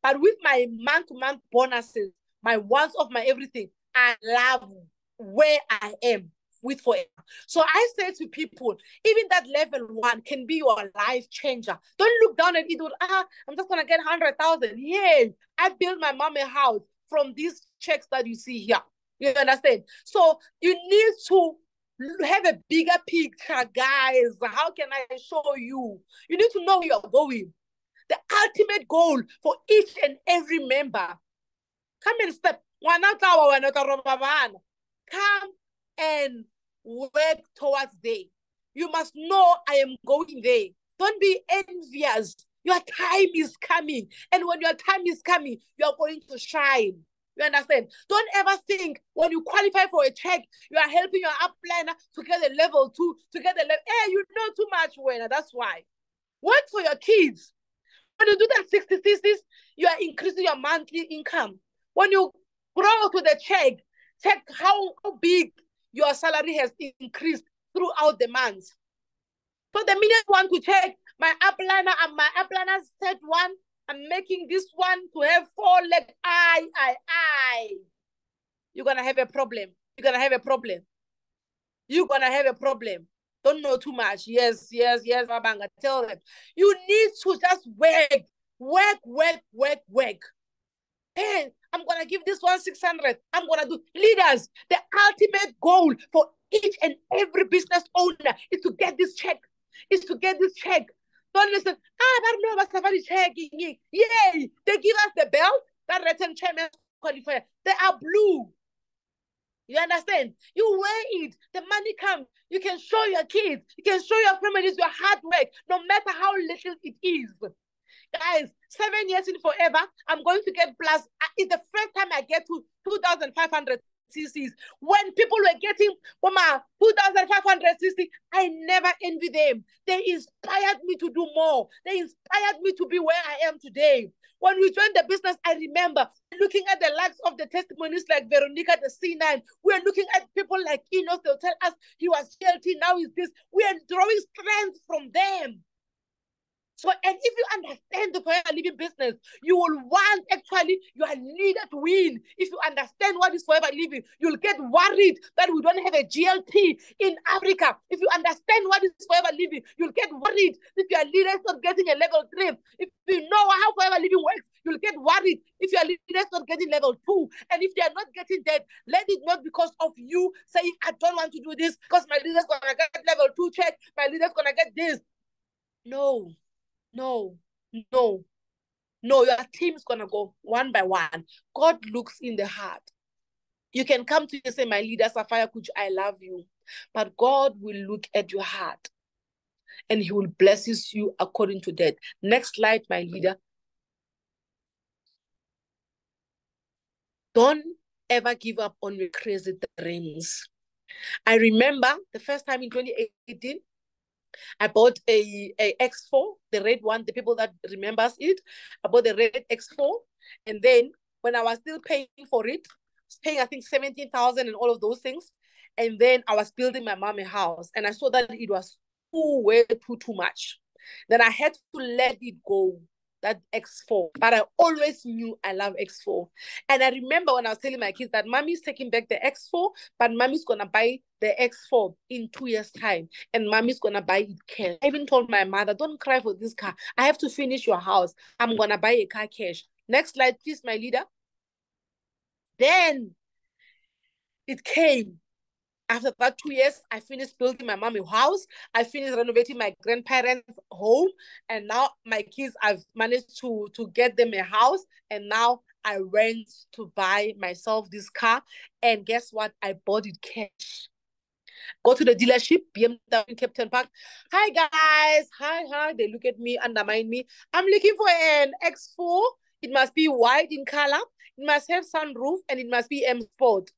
but with my month-to-month bonuses, my once off, my everything, I love where I am with forever. So I say to people, even that level 1 can be your life changer. Don't look down at it. I'm just gonna get 100,000. Yeah, I built my mom a house from these checks that you see here. You understand? So you need to have a bigger picture, guys. How can I show you? You need to know where you're going. The ultimate goal for each and every member. Come and step. Come and work towards there. You must know I am going there. Don't be envious. Your time is coming. And when your time is coming, you're going to shine. You understand? Don't ever think when you qualify for a check, you are helping your upliner to get a level 2, to get a level. Hey, you know too much, Wena. That's why. Work for your kids. When you do that 60 thesis, you are increasing your monthly income. When you grow to the check how big your salary has increased throughout the month. So the minute you want to check my upliner and my upliner set one, I'm making this one to have 4 legs. You're going to have a problem. You're going to have a problem. You're going to have a problem. Don't know too much. Yes, Babanga. Tell them. You need to just work. Hey, I'm going to give this one 600. I'm going to do leaders. The ultimate goal for each and every business owner is to get this check. Don't listen. I don't know about somebody checking. Yay. They give us the belt, that written chairman qualifier. They are blue. You understand? You wear it. The money comes. You can show your kids. You can show your families your hard work, no matter how little it is. Guys, 7 years in forever, I'm going to get plus. It's the first time I get to 2,500 cc's. When people were getting 2,500 cc, I never envy them. They inspired me to do more. They inspired me to be where I am today. When we joined the business, I remember looking at the likes of the testimonies like Veronica, the C9. We're looking at people like Enos. They'll tell us he was guilty, now he's this. We are drawing strength from them. So, and if you understand the forever living business, you will want actually your leader to win. If you understand what is forever living, you'll get worried that we don't have a GLP in Africa. If you understand what is forever living, you'll get worried if your leader is not getting a level 3. If you know how forever living works, you'll get worried if your leader is not getting level 2. And if they are not getting that, let it not because of you saying, I don't want to do this because my leader's going to get level 2 check, my leader's going to get this. No. Your team's going to go one by one. God looks in the heart. You can come to you and say, my leader, Sapphire Khutjie, I love you. But God will look at your heart and he will bless you according to that. Next slide, my leader. Don't ever give up on your crazy dreams. I remember the first time in 2018, I bought a X4, the red one, the people that remembers it. I bought the red X4. And then when I was still paying for it, paying, I think, 17,000 and all of those things. And then I was building my mom a house. And I saw that it was way too much. Then I had to let it go, that X4. But I always knew I love X4. And I remember when I was telling my kids that mommy's taking back the X4, but mommy's going to buy the X4 in 2 years' time. And mommy's going to buy it cash. I even told my mother, don't cry for this car. I have to finish your house. I'm going to buy a car cash. Next slide, please, my leader. Then it came. After that 2 years, I finished building my mommy's house. I finished renovating my grandparents' home. And now my kids, I've managed to get them a house. And now I went to buy myself this car. And guess what? I bought it cash. Go to the dealership, BMW Captain Park. Hi, guys. Hi. They look at me, undermine me. I'm looking for an X4. It must be white in color. It must have sunroof. And it must be M Sport.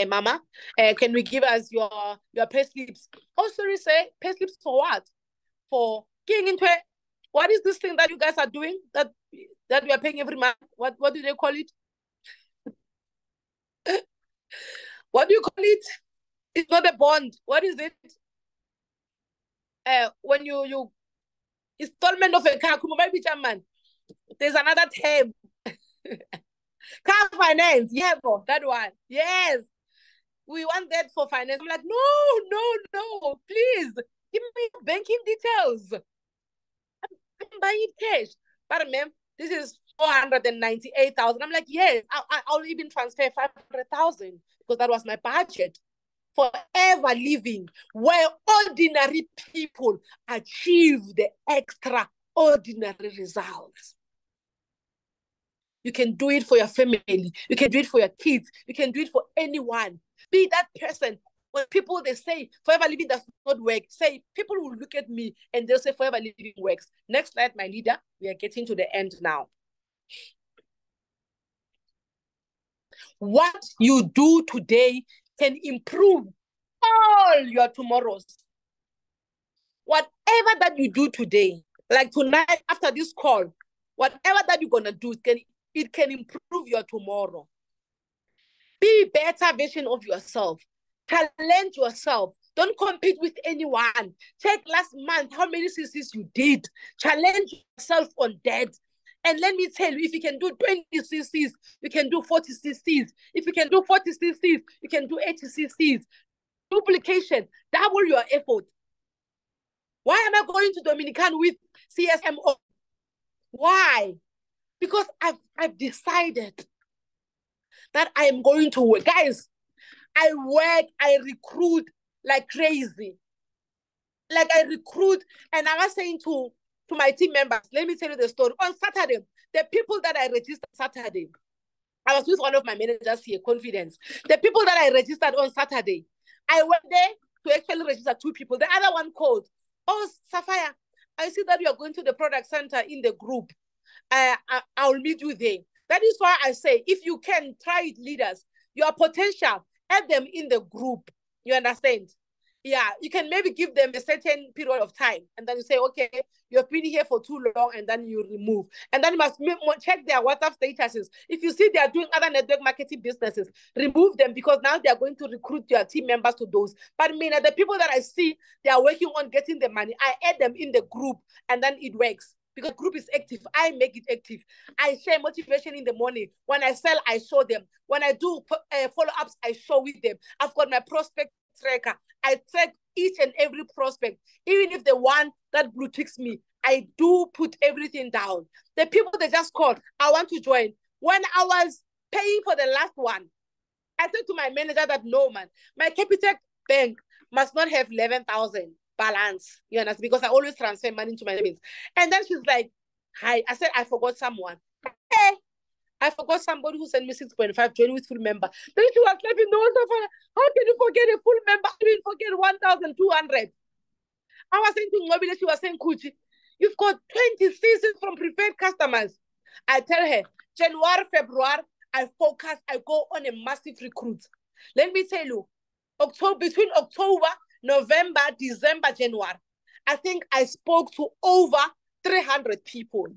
Mama, can we give us your pay slips? Oh, sorry, say pay slips for what? For getting into it. What is this thing that you guys are doing that we are paying every month? What do they call it? What do you call it? It's not a bond. What is it? When you installment of a car, there's another term. Car finance, yeah, bro, that one. Yes. We want that for finance. I'm like, no, please. Give me banking details. I'm buying cash. But ma'am, this is 498,000. I'm like, yes, I'll even transfer 500,000 because that was my budget. Forever living where ordinary people achieve the extraordinary results. You can do it for your family. You can do it for your kids. You can do it for anyone. Be that person. When people, they say, forever living does not work, say, people will look at me and they'll say, forever living works. Next slide, my leader. We are getting to the end now. What you do today can improve all your tomorrows. Whatever that you do today, like tonight after this call, whatever that you're going to do, it can improve your tomorrow. Be a better version of yourself. Challenge yourself. Don't compete with anyone. Check last month how many CCs you did. Challenge yourself on that. And let me tell you, if you can do 20 CCs, you can do 40 CCs. If you can do 40 CCs, you can do 80 CCs. Duplication, double your effort. Why am I going to Dominican with CSMO? Why? Because I've decided that I am going to work. Guys, I work, I recruit like crazy. Like I recruit, and I was saying to my team members, let me tell you the story. On Saturday, the people that I registered Saturday, I was with one of my managers here, Confidence. The people that I registered on Saturday, I went there to actually register 2 people. The other one called, oh, Sapphire, I see that you are going to the product center in the group. I'll meet you there. That is why I say, if you can try it, leaders, your potential, add them in the group. You understand? Yeah, you can maybe give them a certain period of time, and then you say, okay, you've been here for too long, and then you remove. And then you must check their WhatsApp statuses. If you see they are doing other network marketing businesses, remove them, because now they are going to recruit your team members to those. But the people that I see, they are working on getting the money, I add them in the group, and then it works. Because group is active, I make it active. I share motivation in the morning. When I sell, I show them. When I do follow-ups, I show with them. I've got my prospect tracker. I track each and every prospect. Even if the one that blue ticks me, I do put everything down. The people they just called, I want to join. When I was paying for the last one, I said to my manager that, no, man, my Capitec bank must not have 11,000 balance, you understand? Because I always transfer money into my savings. And then she's like, hi. I said, I forgot someone. Hey, I forgot somebody who sent me 6.5, join with full member. Then she was like, no, how can you forget a full member? I didn't forget 1,200. I was saying to Ngobile, she was saying, Khutjie, you've got 20 seasons from prepared customers. I tell her, January, February, I focus, I go on a massive recruit. Let me tell you, between October, November, December, January, I think I spoke to over 300 people.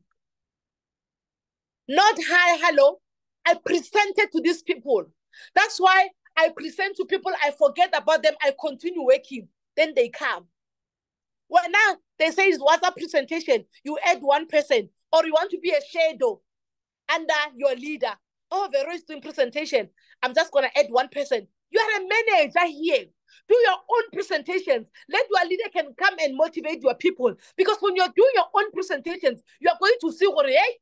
Not hi, hello. I presented to these people. That's why I present to people, I forget about them, I continue working. Then they come. Well, now they say it's WhatsApp presentation. You add one person, or you want to be a shadow under your leader. Oh, Vero is doing presentation. I'm just going to add one person. You are a manager here. Do your own presentations. Let your leader can come and motivate your people. Because when you're doing your own presentations, you are going to see, hey,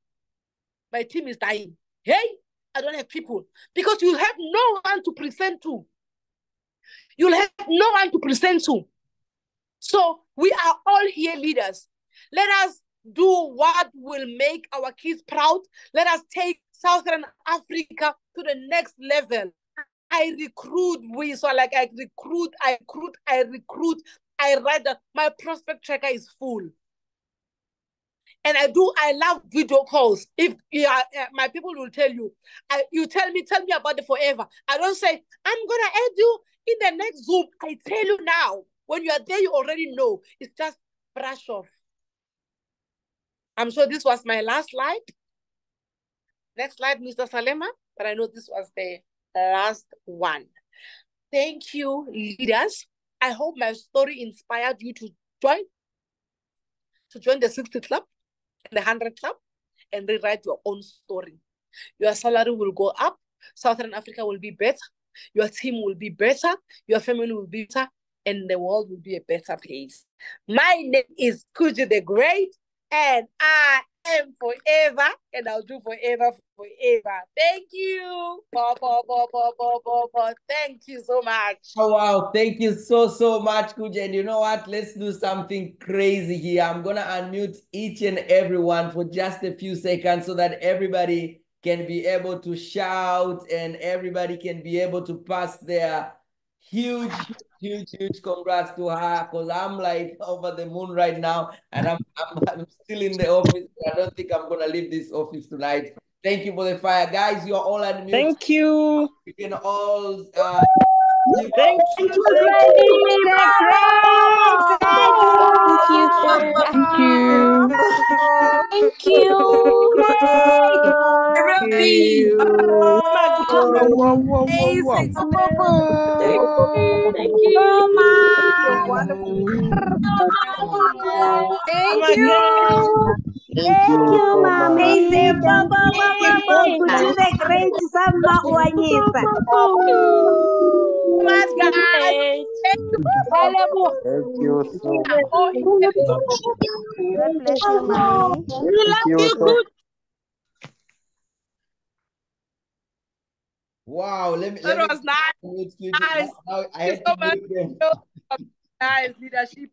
my team is dying. Hey, I don't have people. Because you have no one to present to. You'll have no one to present to. So we are all here leaders. Let us do what will make our kids proud. Let us take Southern Africa to the next level. I recruit, I write that my prospect tracker is full. And I love video calls. If my people will tell you, you tell me about it forever. I don't say, I'm going to add you in the next Zoom. I tell you now, when you are there, you already know. It's just brush off. I'm sure this was my last slide. Next slide, Mr. Salema. But I know this was the last one. Thank you, leaders. I hope my story inspired you to join the 60 club and the 100 club and rewrite your own story. Your salary will go up. Southern Africa will be better. Your team will be better. Your family will be better. And the world will be a better place. My name is Khutjie the Great, and I am forever, and I'll do forever. Thank you. Thank you so much. Oh, wow. Thank you so much, Khutjie. And you know what? Let's do something crazy here. I'm going to unmute each and everyone for just a few seconds so that everybody can be able to shout and everybody can be able to pass their huge congrats to her, because I'm like over the moon right now, and I'm still in the office. I don't think I'm gonna leave this office tonight. Thank you for the fire, guys. You're all unmuted. Thank you. You can all thank you, Thank you. Amazing. Thank you. Thank you. Thank you, mommy. Amazing. To the great Samba Wanyisa. Much, guys. Thank you so much. God bless you, mommy. Thank you so much. Wow, That was nice. Nice. Now I had so to mute them. Nice leadership.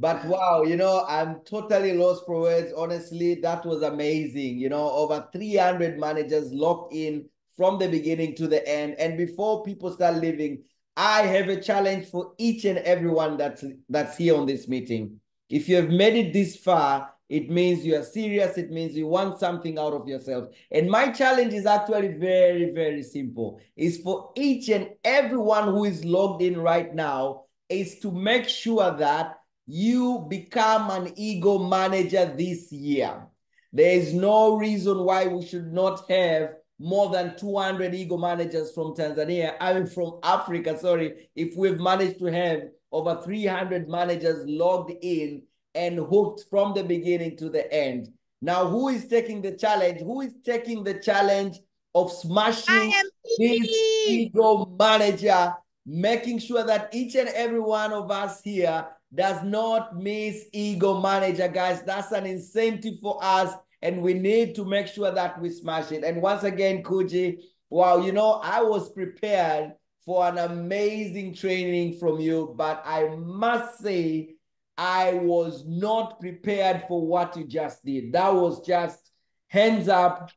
But wow, you know, I'm totally lost for words. Honestly, that was amazing. You know, over 300 managers locked in from the beginning to the end. And before people start leaving, I have a challenge for each and everyone that's here on this meeting. If you have made it this far, it means you are serious. It means you want something out of yourself. And my challenge is actually very, very simple. It's for each and everyone who is logged in right now, is to make sure that you become an ego manager this year. There is no reason why we should not have more than 200 ego managers from Tanzania, I mean from Africa, sorry, if we've managed to have over 300 managers logged in and hooked from the beginning to the end. Now, who is taking the challenge? Who is taking the challenge of smashing this ego manager, making sure that each and every one of us here does not miss ego manager, guys? That's an incentive for us, and we need to make sure that we smash it. And once again, Khutjie, wow, you know, I was prepared for an amazing training from you, but I must say, I was not prepared for what you just did. That was just hands up.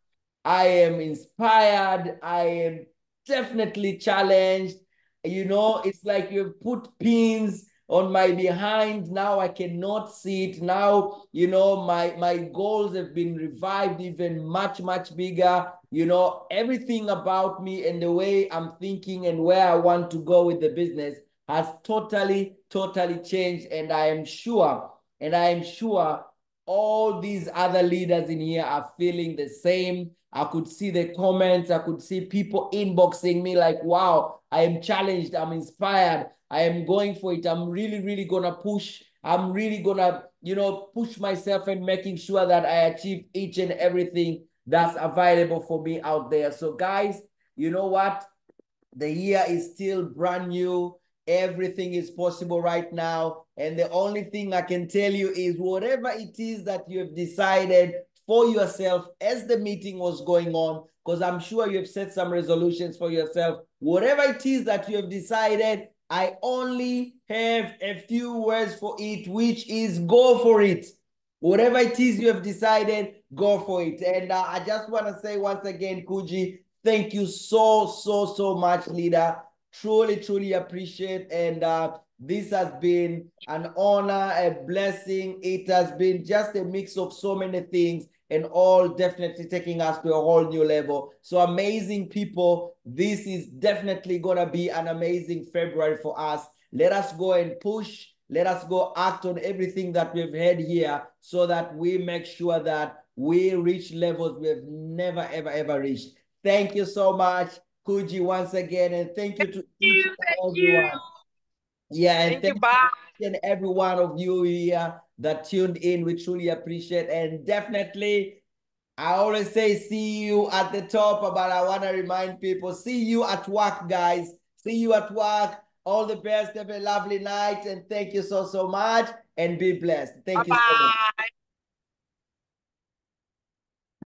I am inspired. I am definitely challenged. You know, it's like you've put pins on my behind. Now I cannot see it. Now, you know, my goals have been revived even much, much bigger. You know, everything about me and the way I'm thinking and where I want to go with the business has totally, totally changed. And I am sure all these other leaders in here are feeling the same. I could see the comments. I could see people inboxing me like, wow, I am challenged. I'm inspired. I am going for it. I'm really, really going to push. I'm really going to, you know, push myself and making sure that I achieve each and everything that's available for me out there. So guys, you know what? The year is still brand new. Everything is possible right now. And the only thing I can tell you is whatever it is that you have decided for yourself as the meeting was going on, because I'm sure you have set some resolutions for yourself. Whatever it is that you have decided, I only have a few words for it, which is go for it. Whatever it is you have decided, go for it. And I just want to say once again, Khutjie, thank you so much, leader. Truly, truly appreciate. And this has been an honor, a blessing. It has been just a mix of so many things, and all definitely taking us to a whole new level. So amazing people. This is definitely going to be an amazing February for us. Let us go and push. Let us go act on everything that we've had here so that we make sure that we reach levels we've never, ever reached. Thank you so much, Khutjie, once again. And thank you to each and everyone. Yeah, and thank you, each and every one of you here that tuned in. We truly appreciate. And definitely, I always say see you at the top, but I want to remind people, see you at work, guys. See you at work. All the best. Have a lovely night. And thank you so much. And be blessed. Thank you so much.